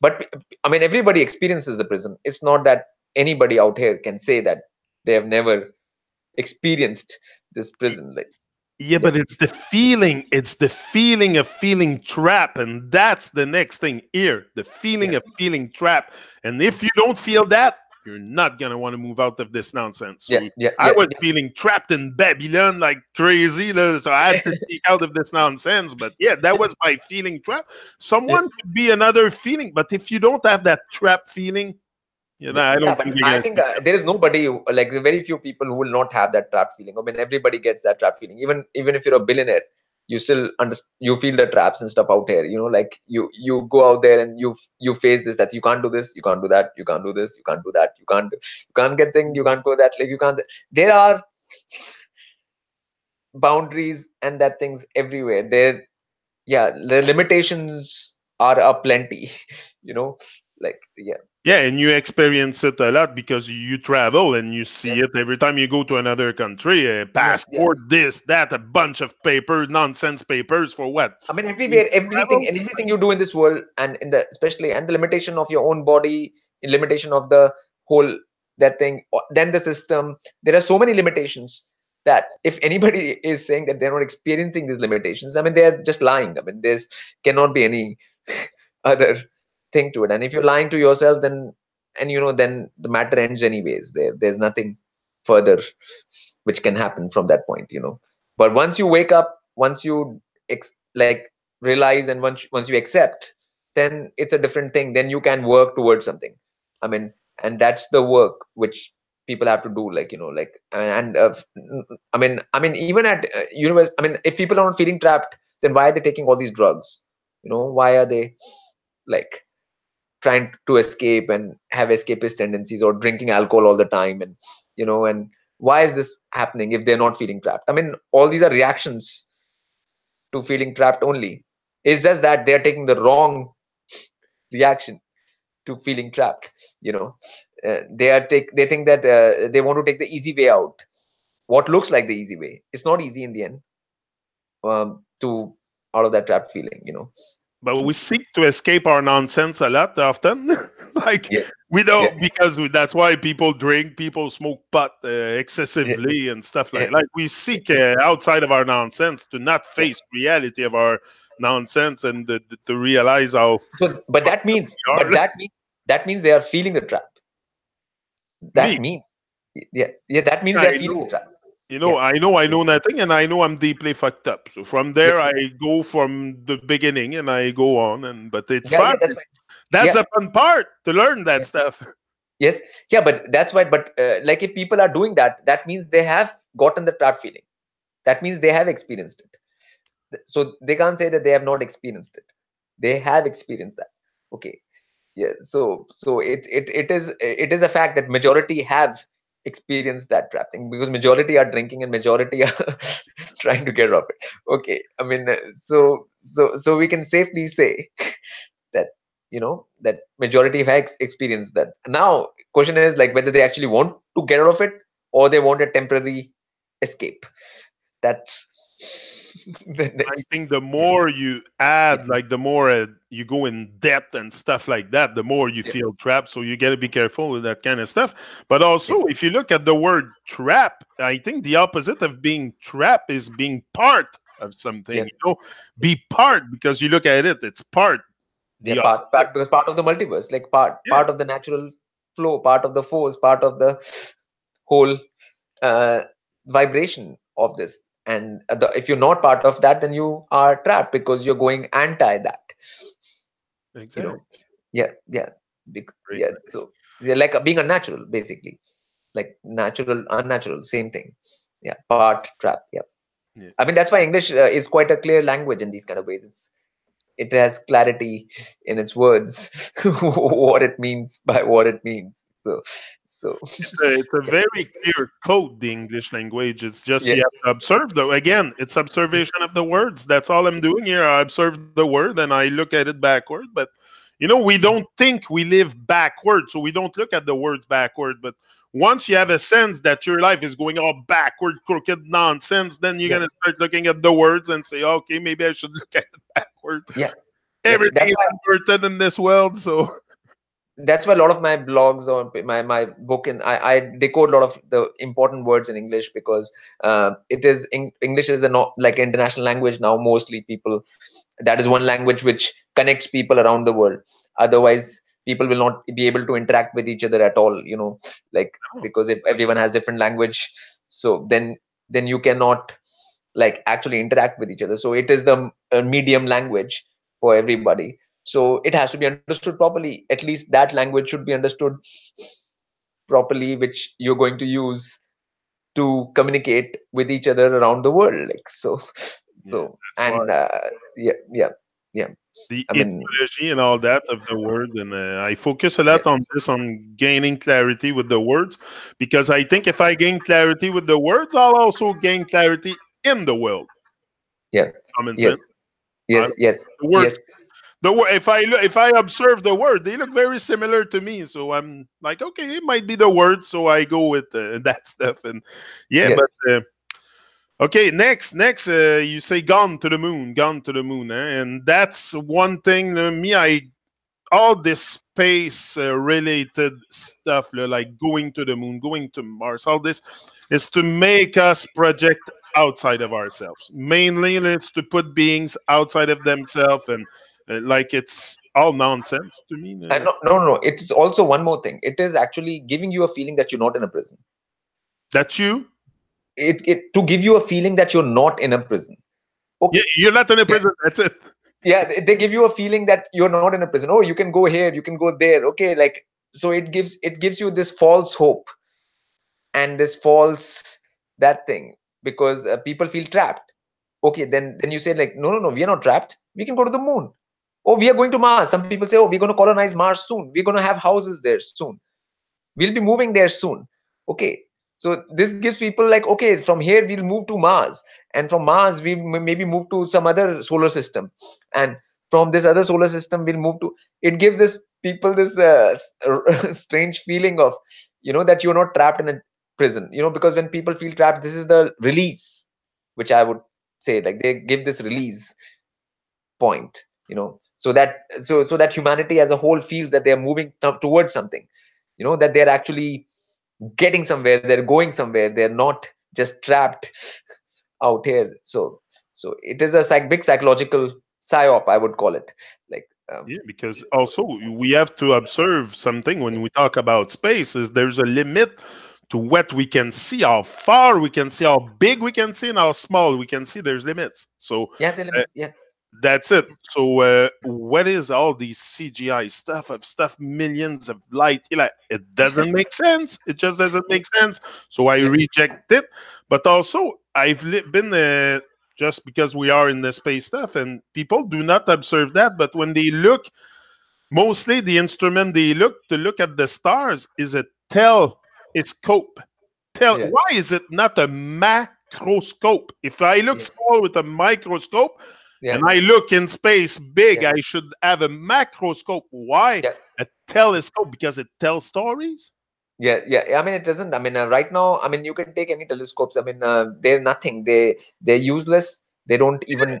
But I mean, everybody experiences the prison. It's not that anybody out here can say that they have never experienced this prison. Like, Yeah, yeah, but it's the feeling. It's the feeling of feeling trapped. And that's the next thing here. The yeah, feeling of feeling trapped. And if you don't feel that, you're not going to want to move out of this nonsense. yeah, So yeah, I yeah, was yeah, feeling trapped in Babylon like crazy. So I had to speak out of this nonsense. But yeah, that was my feeling trapped. yeah. Someone could be another feeling. But if you don't have that trap feeling, I Yeah, don't but think you're I going to think see. there is nobody, like, very few people who will not have that trap feeling. I mean, everybody gets that trap feeling. Even if you're a billionaire, you still you feel the traps and stuff out here. Like, you go out there and you face this, that you can't do this, you can't do that, you can't do this, you can't do that, you can't get thing, you can't go that, like, you can't. There are boundaries and that things everywhere. Yeah, the limitations are aplenty. you know like, yeah, Yeah, and you experience it a lot because you travel and you yeah, see it every time you go to another country. A yeah, yeah. passport, this, that, a bunch of papers, nonsense papers for what? I mean, You everywhere, everything, travel? and everything you do in this world, and in the especially, and the limitation of your own body, limitation of the whole, that thing, then the system. There are so many limitations that if anybody is saying that they're not experiencing these limitations, I mean, they're just lying. I mean, there's cannot be any other thing to it. And if you're lying to yourself, then, and then the matter ends anyways. There's nothing further which can happen from that point. But once you wake up, once you like, realize, and once you accept, then it's a different thing. Then you can work towards something. I mean, and that's the work which people have to do, like, like, and I mean even at universe, I mean, if people are not feeling trapped, then why are they taking all these drugs? Why are they like trying to escape and have escapist tendencies, or drinking alcohol all the time, and why is this happening if they're not feeling trapped? I mean, all these are reactions to feeling trapped only. It's just that they're taking the wrong reaction to feeling trapped. They think that they want to take the easy way out, what looks like the easy way. It's not easy in the end, to out of that trapped feeling. But we seek to escape our nonsense a lot often. Like, Yeah, we yeah, don't, because that's why people drink, people smoke pot yeah, excessively and stuff yeah, like we seek outside of our nonsense to not yeah. face reality of our nonsense, and to realize how So, but fucked that up means, we are. that means they are feeling the trap. Me, That means, yeah, yeah. That means they are I feeling the know. trap. You Yeah, know, I know nothing, and I know I'm deeply fucked up. So from yeah, there, I go from the beginning and I go on, but it's yeah, fun. yeah. That's right. That's Yeah, the fun part, to learn that yeah. stuff. Yes, yeah. But that's why. But like, if people are doing that, that means they have gotten the trap feeling. That means they have experienced it. So they can't say that they have not experienced it. They have experienced that. Okay. Yeah. So it is a fact that majority have experienced that trap thing, because majority are drinking and majority are trying to get off it. Okay. I mean, so we can safely say that, that majority have experienced that. Now question is, like, whether they actually want to get out of it, or they want a temporary escape. That's the I next. think the Yeah, more you yeah, add, like the more you go in depth and stuff like that, the more you yeah, feel trapped. So you got to be careful with that kind of stuff. But yeah, also, if you look at the word trap, I think the opposite of being trapped is being part of something. yeah. Be part, because you look at it, it's part. Yeah, The part, opposite. because part of the multiverse, like part Yeah, part of the natural flow, part of the force, part of the whole uh, vibration of this. And if you're not part of that, then you are trapped, because you're going anti that. You exactly. know, yeah, yeah, Great, yeah. nice. So yeah, like being unnatural, basically, like natural, unnatural, same thing. Yeah, part trap. Yeah, Yeah. I mean, that's why English is quite a clear language in these kind of ways. It has clarity in its words, what it means by what it means. So It's a very clear code, the English language. It's just yeah, you have to observe, though. Again, it's observation of the words. That's all I'm doing here. I observe the word and I look at it backward. But we don't think we live backward, so we don't look at the words backward. But once you have a sense that your life is going all backward, crooked nonsense, then you're yeah, gonna start looking at the words and say, okay, maybe I should look at it backward. yeah, yeah. Everything is inverted in this world, so That's why a lot of my blogs or my book, and I decode a lot of the important words in English, because English is a not like international language now. Mostly people, that is one language which connects people around the world. Otherwise, people will not be able to interact with each other at all. Like, oh, because if everyone has different language, so then you cannot like actually interact with each other. So it is the medium language for everybody. So it has to be understood properly. At least that language should be understood properly, which you're going to use to communicate with each other around the world. Like, so, yeah, so, that's why. and yeah, yeah, yeah. The I mean, etymology and all that of the word, and I focus a yeah, lot on this, on gaining clarity with the words, because I think if I gain clarity with the words, I'll also gain clarity in the world. yeah, Common yes, sense. I yes, don't, yes, the words, yes, if I observe the word, they look very similar to me, so I'm like, okay, it might be the word, so I go with that stuff, and yeah, but. yes, Okay, next, you say gone to the moon, and that's one thing. Me, all this space related stuff, like going to the moon, going to Mars, all this is to make us project outside of ourselves. Mainly, it's to put beings outside of themselves, and like it's all nonsense to me. and no, no, no, no. It's also one more thing. It is actually giving you a feeling that you're not in a prison. That's you. It to give you a feeling that you're not in a prison. Yeah, Okay. you're not in a Yeah, prison. That's it. yeah, they give you a feeling that you're not in a prison. Oh, you can go here, you can go there. Okay, like, so it gives you this false hope and this false that thing, because people feel trapped. Okay, then you say like, no, no, no, we are not trapped, we can go to the moon. Oh, we are going to Mars. Some people say, oh, we're going to colonize Mars soon, we're going to have houses there soon, we'll be moving there soon. Okay, so this gives people like, okay, from here we'll move to Mars, and from Mars we maybe move to some other solar system, and from this other solar system we'll move to, it gives this people this strange feeling of, that you're not trapped in a prison, because when people feel trapped, this is the release, which I would say, like, they give this release point, so that humanity as a whole feels that they are moving towards something, that they're actually getting somewhere, they're going somewhere, they're not just trapped out here. So it is a big psychological psyop, I would call it, like, Yeah, because so also we have to observe something when we talk about space is there's a limit to what we can see, how far we can see, how big we can see, and how small we can see. There's limits. So yeah, the uh, limits, yeah, that's it. So what is all these CGI stuff of stuff millions of light? Like it doesn't make sense. It just doesn't yeah, make sense. So I yeah, reject it. But also I've been just because we are in the space stuff and people do not observe that. But when they look, mostly the instrument they look at the stars is a telescope. yeah, Why is it not a macroscope? If I look yeah, small with a microscope yeah, and I look in space big, yeah, I should have a macroscope. Why yeah. a telescope? Because it tells stories. Yeah, yeah. I mean, it doesn't. I mean, right now, I mean, you can take any telescopes. I mean, they're nothing. They're useless. They don't even,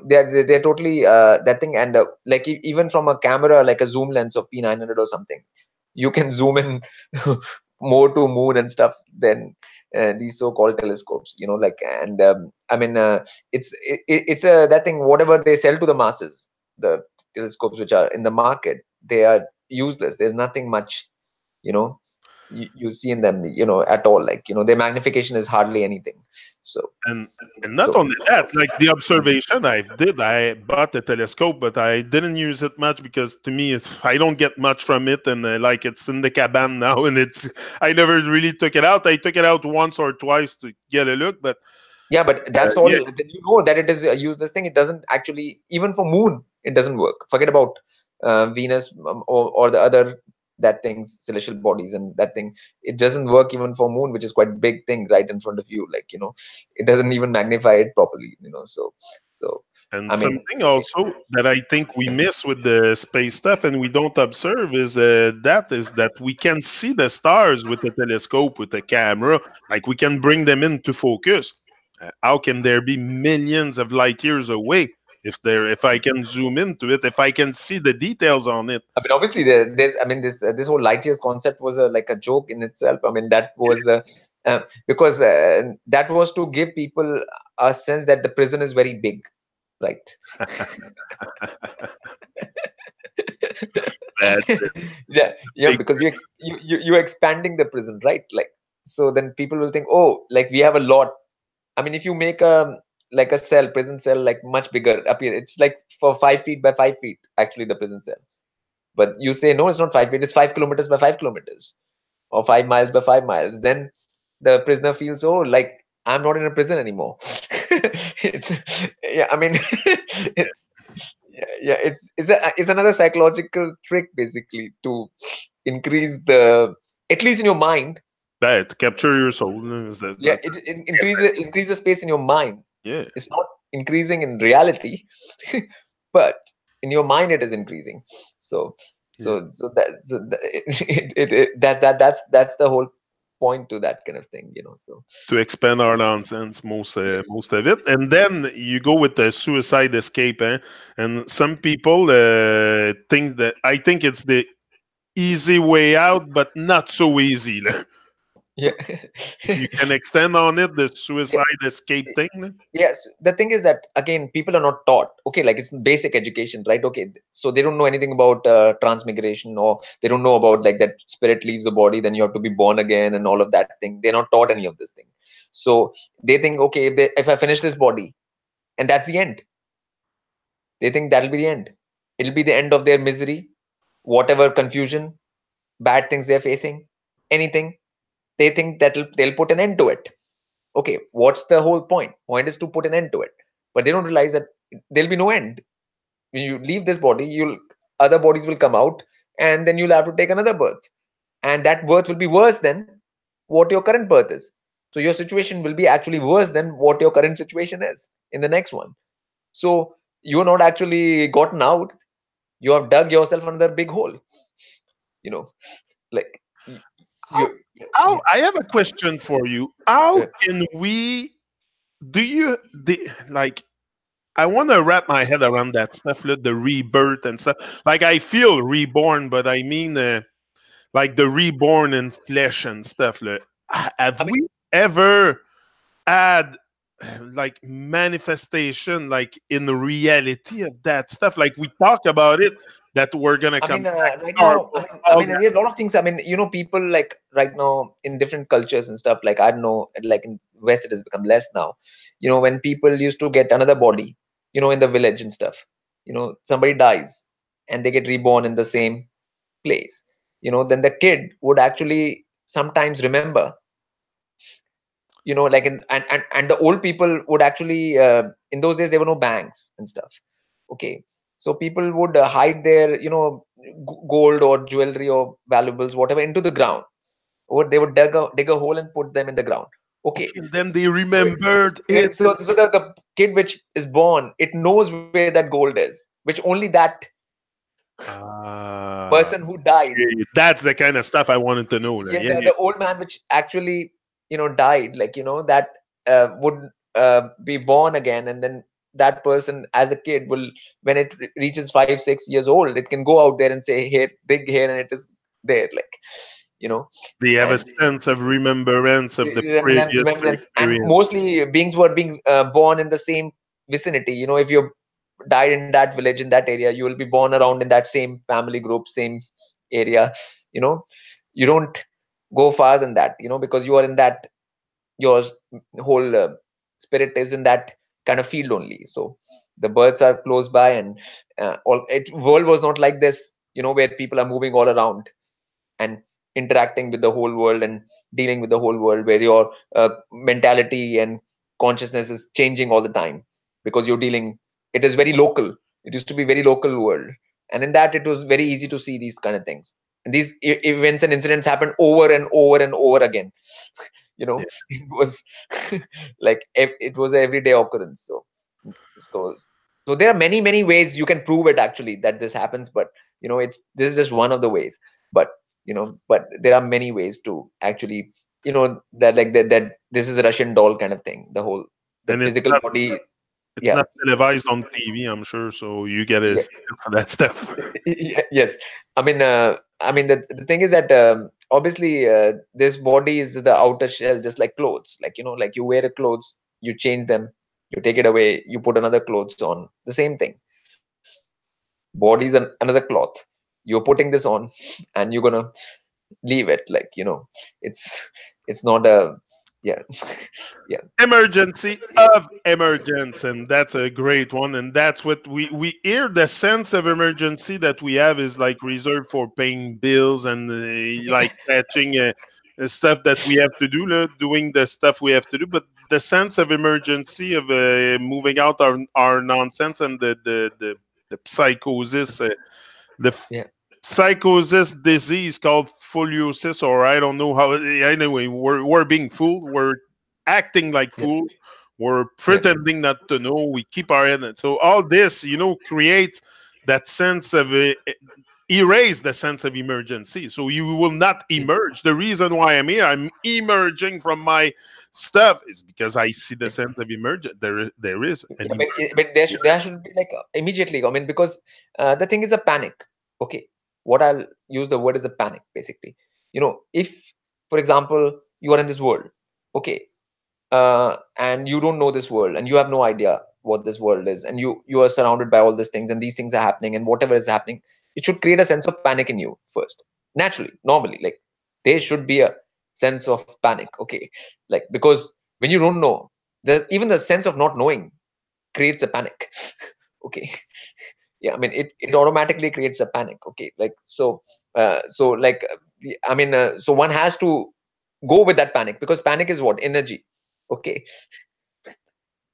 they're totally that thing. And like, even from a camera, like a zoom lens of P900 or something, you can zoom in more to moon and stuff than these so-called telescopes. Like, and I mean, it's a that thing. Whatever they sell to the masses, the telescopes which are in the market, they are useless. There's nothing much. You know you see in them, at all, like, their magnification is hardly anything. So And and not so only that, like the observation I bought a telescope, but I didn't use it much because to me, I don't get much from it, and like it's in the cabin now, and I never really took it out. I took it out once or twice to get a look, but yeah, but that's all. yeah, Then you know that it is a useless thing. It doesn't actually, even for moon, it doesn't work. Forget about Venus, or the other that things, celestial bodies, and that thing. It doesn't work even for moon, which is quite big thing right in front of you. Like, it doesn't even magnify it properly. So and I mean, something also that I think we miss with the space stuff and we don't observe is that we can see the stars with a telescope, with a camera, like we can bring them into focus. How can there be millions of light years away if I can zoom into it, if I can see the details on it? I mean, obviously, there's. I mean, this whole light years concept was like a joke in itself. I mean, that was because that was to give people a sense that the prison is very big, right? That's Yeah, yeah, big. because you're expanding the prison, right? Like, so then people will think, oh, like, we have a lot. I mean, if you make a like a cell, prison cell, like, much bigger up here, it's like for 5 feet by 5 feet, actually, the prison cell. But you say, no, it's not 5 feet, it's 5 kilometers by 5 kilometers, or 5 miles by 5 miles. Then the prisoner feels, oh, like, I'm not in a prison anymore. It's, yeah, I mean, it's, yeah, it's another psychological trick, basically, to increase the, at least in your mind. That capture your soul. Yeah, it increase the space in your mind. Yeah. It's not increasing in reality, but in your mind it is increasing. So Yeah. that's the whole point to that kind of thing. So To expand our nonsense, yeah, most of it, and then you go with the suicide escape, eh? And some people think that I think it's the easy way out, but not so easy. yeah. If you can extend on it, the Yeah. suicide escape thing. Yes, the thing is that, again, people are not taught. Okay, like, it's basic education, right? Okay, so they don't know anything about transmigration, or they don't know about, like, that spirit leaves the body, then you have to be born again, and all of that thing. They're not taught any of this thing. So they think, okay, if I finish this body, and that's the end, they think that'll be the end. It'll be the end of their misery, whatever confusion, bad things they're facing, anything. they think that they'll put an end to it. Okay, what's the whole point is to put an end to it, but they don't realize that there'll be no end. When you leave this body, you'll other bodies will come out, and then you'll have to take another birth, and that birth will be worse than what your current birth is. So your situation will be actually worse than what your current situation is in the next one. So you're not actually gotten out, you have dug yourself another big hole, you know like How, you how, yeah. I have a question for you. uh, How can we do you like? I want to wrap my head around that stuff, like the rebirth and stuff. Like I feel reborn, but I mean, like the reborn in flesh and stuff. Like, have I mean, we ever had like manifestation, like in the reality of that stuff? Like we talk about it, that we're gonna come back, right or now, all that. there's a lot of things. I mean, people like right now in different cultures and stuff. Like I don't know, like in West it has become less now. When people used to get another body, in the village and stuff. Somebody dies and they get reborn in the same place. Then the kid would actually sometimes remember. Like and the old people would actually in those days there were no banks and stuff. Okay, so people would hide their gold or jewelry or valuables whatever into the ground, or they would dig a hole and put them in the ground. Okay, Okay, and then they so remembered yeah, it. so the kid which is born, it knows where that gold is, which only that Ah, person who died. okay. That's the kind of stuff I wanted to know. Like, Yeah, yeah, yeah. the old man which actually died, like that would be born again, and then that person as a kid will, when it reaches 5 6 years old, it can go out there and say, here, dig here, and it is there, like you know They have a and sense of remembrance of the previous remembrance. And experience. mostly beings were being born in the same vicinity. If you died in that village, in that area, you will be born around in that same family group, same area. you know you don't go far than that, because you are in that, your whole spirit is in that kind of field only. So the birds are close by, and world was not like this, where people are moving all around and interacting with the whole world and dealing with the whole world, where your mentality and consciousness is changing all the time, because you're dealing, it is very local. It used to be very local world, and in that it was very easy to see these kind of things, and these events and incidents happen over and over and over again. Yeah. It was like it was an everyday occurrence. So so there are many many ways you can prove it actually, that this happens, but it's this is just one of the ways. But but there are many ways to actually, that like that this is a Russian doll kind of thing, the whole, the And physical body. it's Yeah. not televised on TV, I'm sure, so you get Yeah. that stuff. Yes. The thing is that obviously this body is the outer shell, just like clothes. Like like you wear a clothes, you change them, you take it away, you put another clothes on. The same thing. Body is another cloth. You're putting this on, and you're gonna leave it. Like it's not a, yeah. Yeah. So Emergency of emergence, and that's a great one. And that's what we hear. The sense of emergency that we have is like reserved for paying bills and like catching stuff that we have to do, doing the stuff we have to do. But the sense of emergency of moving out our nonsense and the psychosis, the yeah. psychosis disease called foliosis, or I don't know how. Anyway, we're being fooled. We're acting like Yeah. fools. We're Yeah. pretending not to know. We keep our head. So all this, creates that sense of erase the sense of emergency. So you will not Yeah. emerge. The reason why I'm here, I'm emerging from my stuff, is because I see the Yeah. sense of emergence. There is an Yeah, but emergency. there should be like immediately. I mean, because the thing is a panic. Okay, what I'll use the word is a panic. Basically, if, for example, you are in this world, okay, and you don't know this world, and you have no idea what this world is, and you are surrounded by all these things, and these things are happening, and whatever is happening, it should create a sense of panic in you first. Naturally, normally, like there should be a sense of panic. Okay, like because when you don't know, even the sense of not knowing creates a panic. Okay. Yeah, I mean it automatically creates a panic. Okay, like so like so one has to go with that panic, because panic is what? Energy. Okay.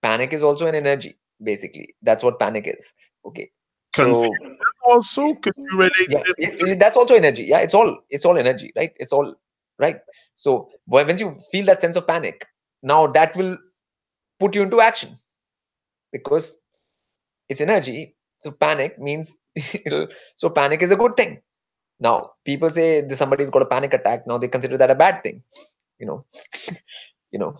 Panic is also an energy, basically. That's what panic is. Okay. So Confusion also, could you relate yeah, this? that's also energy. Yeah, it's all energy, right? It's all right. So when you feel that sense of panic, now that will put you into action, because it's energy. So panic means so panic is a good thing. Now people say that somebody's got a panic attack, now they consider that a bad thing, you know. you know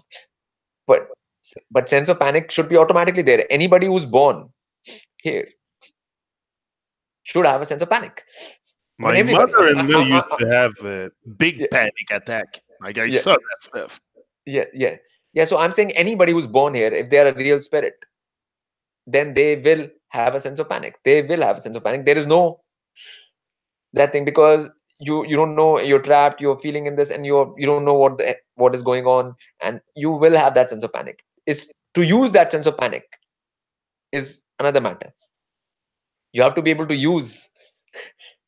but sense of panic should be automatically there. Anybody who's born here should have a sense of panic. I mean, My everybody. mother-in-law used to have a Yeah, big panic attack. Like I yeah, saw that stuff. yeah. So I'm saying anybody who's born here, if they are a real spirit, then they will have a sense of panic. They will have a sense of panic. There is no that thing, because you don't know, you're trapped, you're feeling in this, and you don't know what is going on, and you will have that sense of panic. Is to use that sense of panic is another matter. You have to be able to use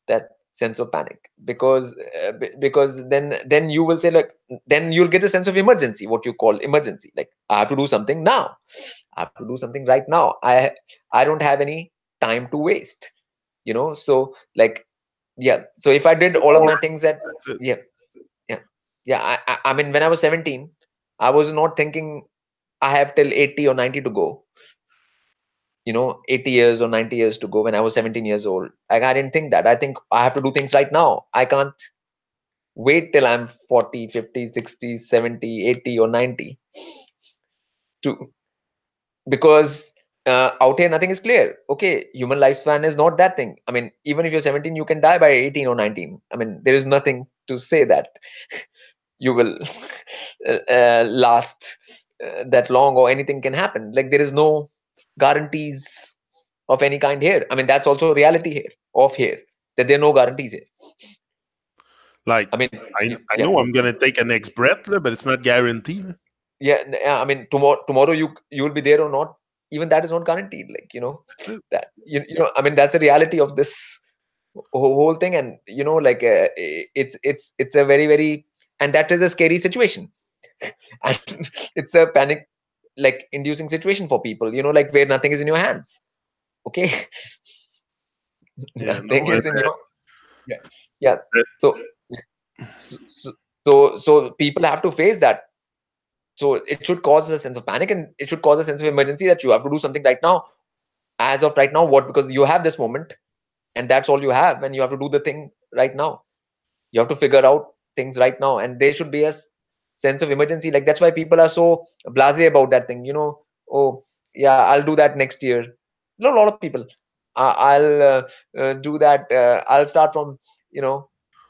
that sense of panic, because because then you will say, like, then you'll get a sense of emergency, what you call emergency. Like, I have to do something now. I have to do something right now. I don't have any time to waste. So, like, yeah. So if I did all of Or my things at that's it. yeah, yeah, yeah. I mean, when I was 17, I was not thinking I have till 80 or 90 to go. 80 years or 90 years to go when I was 17 years old. Like, I didn't think that. I think I have to do things right now. I can't wait till I'm 40, 50, 60, 70, 80 or 90 to because out here nothing is clear. Okay, human lifespan is not that thing. I mean, even if you're 17, you can die by 18 or 19. I mean, there is nothing to say that you will last that long, or anything can happen. Like, there is no guarantees of any kind here. I mean, that's also reality here, of here, that there are no guarantees here. Like I mean, I yeah, know I'm gonna take a next breath, but it's not guaranteed. yeah. I mean, tomorrow you will be there or not. Even that is not guaranteed. Like, That's it. that I mean, that's the reality of this whole thing. And like, it's a very, very, and that is a scary situation. And it's a panic, like, inducing situation for people. Like, where nothing is in your hands. Okay. Yeah, Nothing no, and is in your yeah, yeah. that, So so people have to face that. So it should cause a sense of panic, and it should cause a sense of emergency, that you have to do something right now. As of right now, what? Because you have this moment, and that's all you have, and you have to do the thing right now. You have to figure out things right now, and there should be a sense of emergency. Like, that's why people are so blasé about that thing. Oh, yeah, I'll do that next year. A lot of people. I'll do that. I'll start from,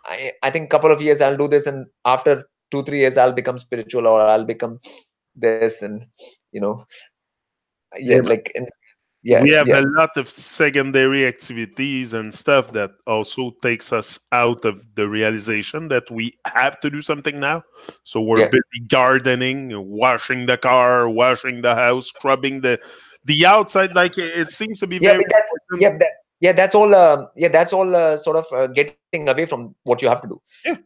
I think couple of years I'll do this, and after 2-3 years I'll become spiritual, or I'll become this, and you know yeah, yeah, like, and yeah, we have yeah, a lot of secondary activities and stuff that also takes us out of the realization that we have to do something now. So we're yeah, busy gardening, washing the car, washing the house, scrubbing the outside. Like it seems to be yeah. very But that's important. yeah, that's all. That's all sort of getting away from what you have to do. Yeah,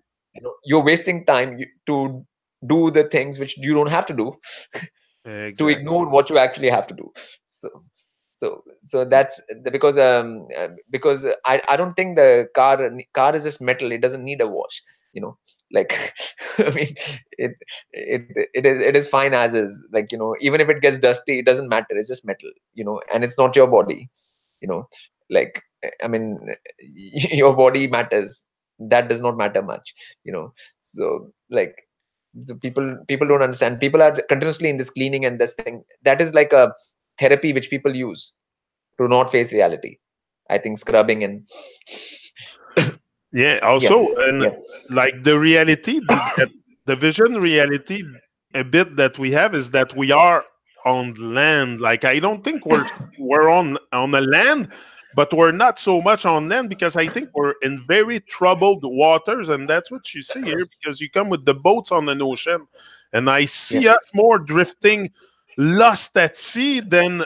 You're wasting time to do the things which you don't have to do, to exactly. ignore what you actually have to do. So that's because I don't think the car is just metal. It doesn't need a wash. Like, I mean, it it is fine as is. Like, even if it gets dusty, it doesn't matter. It's just metal. And it's not your body. you know like, I mean, your body matters. That does not matter much. So, like, so people don't understand. People are continuously in this cleaning and this thing. That is like a therapy which people use to not face reality. I think scrubbing and Yeah, yeah, also, and yeah, like the reality, that the vision reality a bit that we have is that we are on land. Like I don't think we're on the land, but we're not so much on land because I think we're in very troubled waters, and that's what you see here because you come with the boats on an ocean, and I yeah, see us more drifting, lost at sea than yeah,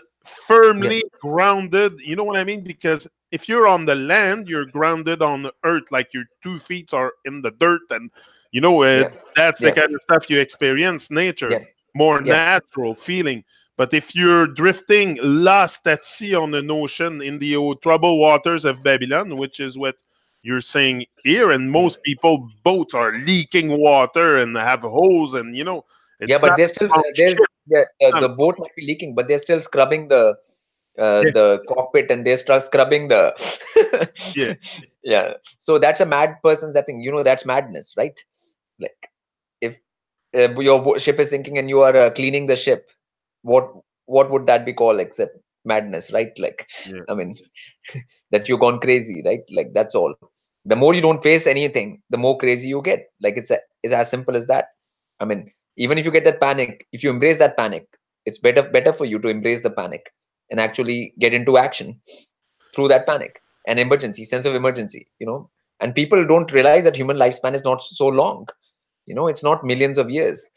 firmly grounded. You know what I mean? Because if you're on the land, you're grounded on the earth, like your 2 feet are in the dirt, and you know Yeah. that's the Yeah. kind of stuff you experience. Nature, Yeah. more Yeah. natural feeling. But if you're drifting lost at sea on an ocean in the troubled waters of Babylon, which is what you're saying here, and Mm. most people boats are leaking water and have holes, and Yeah, it's but not they're still about ship. the boat might be leaking, but they're still scrubbing Yeah, the cockpit, and they start scrubbing the yeah, yeah. So that's a mad person's that thing, that's madness, right? Like, if your ship is sinking and you are cleaning the ship, what what would that be called except madness, right? Like, yeah. I mean, that you've gone crazy, right? Like, that's all. The more you don't face anything, the more crazy you get. Like, it's as simple as that. I mean, even if you get that panic, if you embrace that panic, it's better for you to embrace the panic and actually get into action through that panic and emergency sense of emergency. And people don't realize that human lifespan is not so long. It's not millions of years.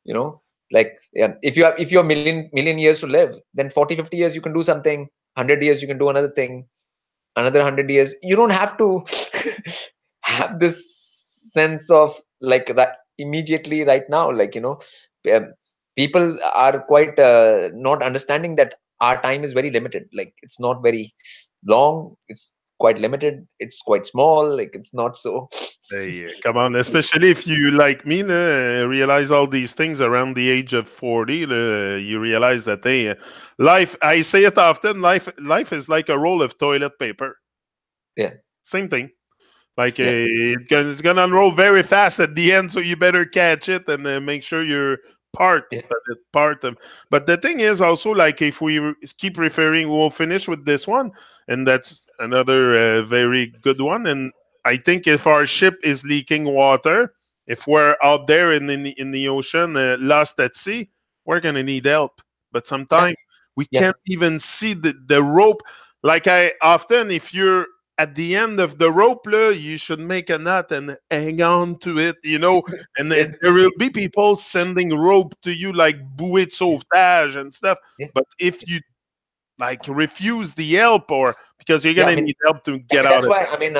you know like, yeah, if you have million years to live, then 40, 50 years you can do something. 100 years you can do another thing. Another 100 years you don't have to have this sense of like that immediately right now. Um, people are quite not understanding that our time is very limited. Like, it's not very long, it's quite limited, it's quite small. Like, it's not so. Hey, come on, especially if you, like me, realize all these things around the age of 40, you realize that, hey, life, I say it often, life is like a roll of toilet paper. Yeah. Same thing. Like Yeah. it's gonna unroll very fast at the end, so you better catch it and make sure you're Yeah. part of. But the thing is also, like, if we keep referring, we'll finish with this one, and that's another very good one. And I think if our ship is leaking water, if we're out there in the ocean, lost at sea, we're gonna need help. But Yeah. sometimes we Yeah. can't even see the rope. Like, I often, if you're at the end of the rope, you should make a knot and hang on to it, and then Yes. there will be people sending rope to you, like buoy de sauvetage and stuff. Yeah. But if you, like, refuse the help, or because you're Yeah, going I to mean, need help to yeah, get out that's of why, I mean,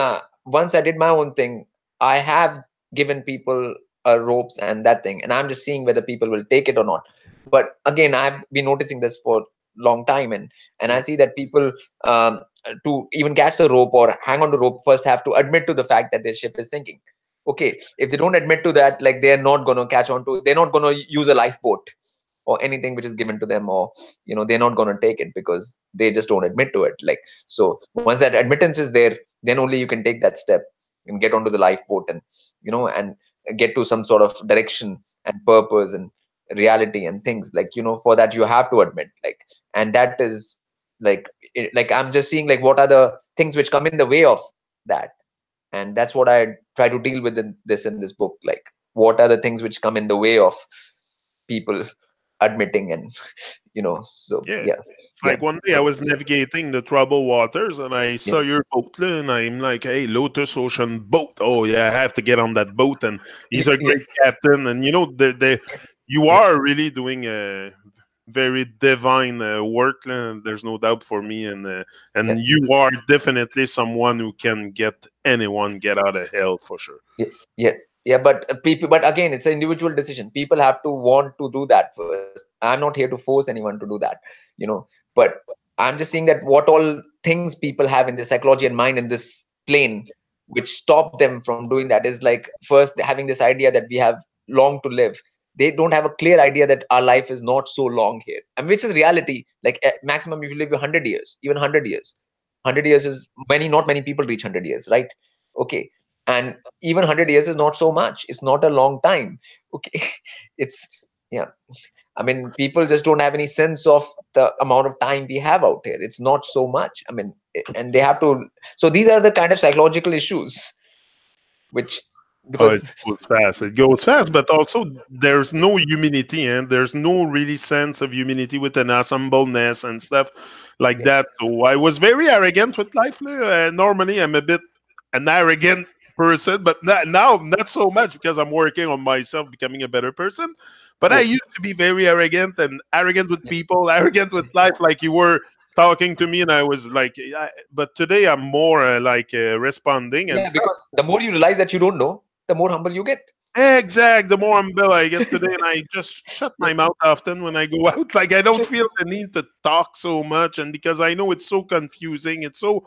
once I did my own thing. I have given people ropes and that thing, and I'm just seeing whether people will take it or not. But again, I've been noticing this for long time, and I it. see that people, to even catch the rope or hang on to rope, first have to admit to the fact that their ship is sinking. Okay, if they don't admit to that, like, they're not going to catch on to, they're not going to use a lifeboat or anything which is given to them, or they're not going to take it because they just don't admit to it. Like, so once that admittance is there, then only you can take that step and get onto the lifeboat, and get to some sort of direction and purpose and reality and things. Like, for that you have to admit, like, and that is like, like, I'm just seeing, like, what are the things which come in the way of that. And that's what I try to deal with in this book. Like, what are the things which come in the way of people admitting, and so Yeah. yeah. It's Yeah. like one day I So was navigating the troubled waters and I yeah. saw your boat, and I'm like, hey, LotusOcean boat. Oh, yeah, I have to get on that boat. And he's a Yeah. great captain. And, you Yeah. are really doing a very divine work. There's no doubt for me. And Yeah. you are definitely someone who can get anyone get out of hell for sure. Yeah. Yes. Yeah. But people, but again, it's an individual decision. People have to want to do that first. I'm not here to force anyone to do that, you know. But I'm just saying that what all things people have in their psychology and mind in this plane, which stop them from doing that, is like, first having this idea that we have long to live. They don't have a clear idea that our life is not so long here, and which is reality. Like, maximum if you live 100 years, even 100 years. 100 years is many. Not many people reach 100 years, right? Okay. And even 100 years is not so much. It's not a long time. Okay. It's, yeah. I mean, people just don't have any sense of the amount of time we have out here. It's not so much. I mean, and they have to. So these are the kind of psychological issues which, Oh, it because goes fast. It goes fast, but also there's no humility, and there's no really sense of humility with an assembleness and stuff like yeah, that. So I was very arrogant with life. Normally, I'm a bit an arrogant person, but now not so much because I'm working on myself, becoming a better person. But I yes, used to be very arrogant, and arrogant with people, arrogant with life. Like, you were talking to me, and I was like, but today I'm more responding and Yeah, stuff. because the more you realize that you don't know, the more humble you get. Exact. The more humble I get today, and I just shut Yeah. my mouth often when I go out. Like I don't feel the need to talk so much, and because I know it's so confusing, it's so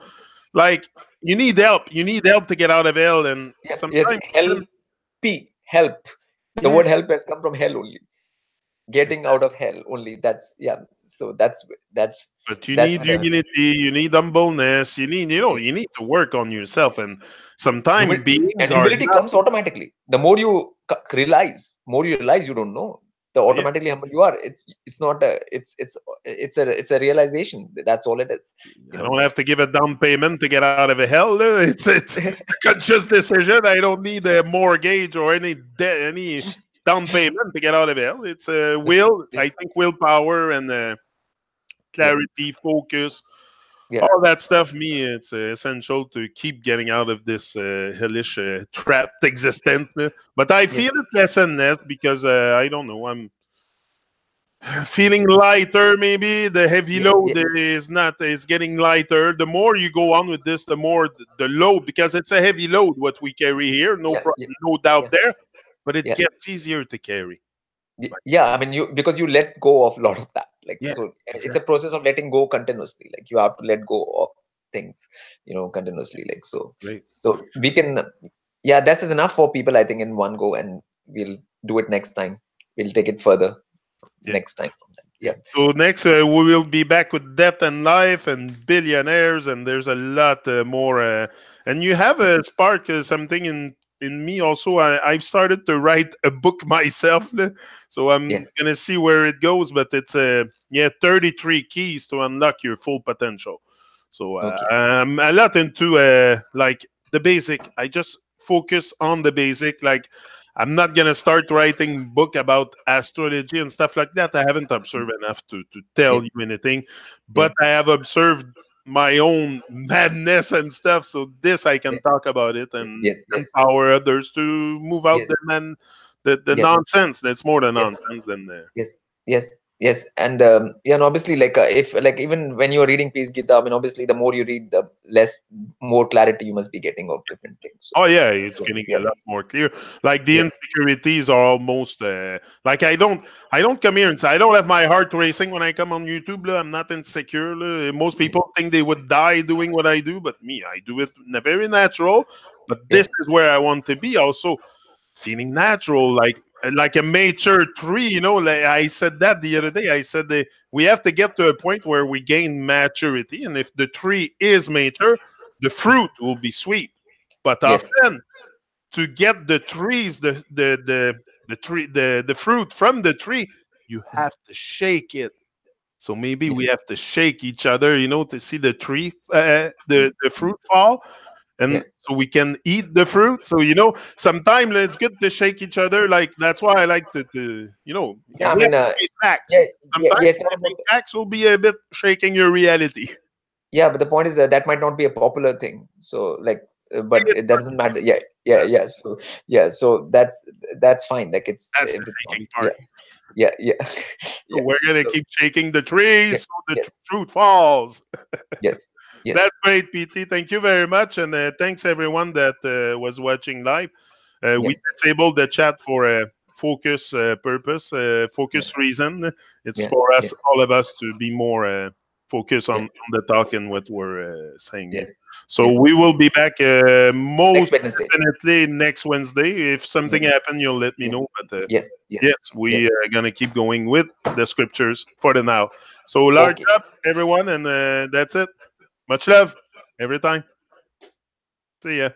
like you need help. You need help to get out of hell, and Yeah, it's sometimes help. Help. The yeah. word help has come from hell only. Getting out of hell only. That's yeah. So But you that's need the humility, you need humbleness, yeah. you need to work on yourself. And sometimes Humility beings and are humility not. comes automatically. The more you realize you don't know, the Yeah, automatically humble you are. It's not a it's a realization. That's all it is. You I know. don't have to give a down payment to get out of a hell. It's a conscious decision. I don't need a mortgage or any down payment to get out of hell. It's a will. Yeah, I think willpower and yeah, clarity, focus, yeah, all that stuff. Me, it's essential to keep getting out of this hellish trapped existence. But I yes, feel it less and less because I don't know. I'm feeling lighter. Maybe the heavy yeah, load yeah, is getting lighter. The more you go on with this, the more the load, because it's a heavy load what we carry here. yeah, yeah, No doubt yeah, there, but it yeah. gets easier to carry. Like, Yeah, I mean, you because you let go of a lot of that. Like, yeah, so it's a exactly. process of letting go continuously. Like, you have to let go of things, continuously. Like, Right. so we can, yeah, this is enough for people, I think, in one go, and we'll do it next time. We'll take it further Yeah. next time. Yeah, So next, we will be back with death and life and billionaires, and there's a lot more. And you have a spark something in me also. I've started to write a book myself, so yeah, I'm gonna see where it goes. But it's 33 keys to unlock your full potential. So okay, I'm a lot into like the basic. I just focus on the basic, like I'm not gonna start writing book about astrology and stuff like that. I haven't observed enough to yeah, tell you anything, yeah, but I have observed my own madness and stuff. So this I yeah, can talk about it and yes, yes, empower others to move out yes, the man the yes, nonsense. That's more than yes. nonsense than Yes, yes, yes, and yeah, and obviously, like if like even when you're reading Peace Gita, I mean, obviously, the more you read, the more clarity you must be getting of different things. So, oh yeah, it's so getting a yeah, lot more clear. Like the yeah, insecurities are almost like I don't come here and say I don't have my heart racing when I come on YouTube. I'm not insecure. Most yeah, people think they would die doing what I do, but me, I do it in a very natural. But yeah, this is where I want to be. Also, feeling natural, like a mature tree. Like I said that the other day. I said that we have to get to a point where we gain maturity, and if the tree is mature, the fruit will be sweet. But yes, often, to get the trees, the tree, the fruit from the tree, you have to shake it. So maybe yeah, we have to shake each other, to see the tree, the fruit fall, yeah, and so we can eat the fruit. So sometimes it's good to shake each other. Like that's why I like to yeah. I we have mean, to face facts. yeah, yeah, Sometimes yeah. It's not facing about, facts will be a bit shaking your reality. yeah, but the point is that that might not be a popular thing. So, like, but It's it doesn't matter. Yeah, yeah, not- yeah. So, yeah, so that's fine. Like, That's if the it's not, shaking yeah, part. yeah, yeah, So yeah. we're gonna So, keep shaking the yeah, trees so the yes, truth falls. yes, yes, That's great, PT. Thank you very much, and thanks everyone that was watching live. yeah, We disabled the chat for a focus purpose, yeah, focus reason. It's yeah, for yeah, us, all of us, to be more focused yeah, on the talk and what we're saying yeah, here. So yes. we will be back Next most Wednesday. definitely next Wednesday. If something Yes, happens, you'll let me yes, know. But yes, yes, yes, yes. we are gonna keep going with the scriptures for the now. So large Okay. up, everyone, and that's it. Much love every time. See ya.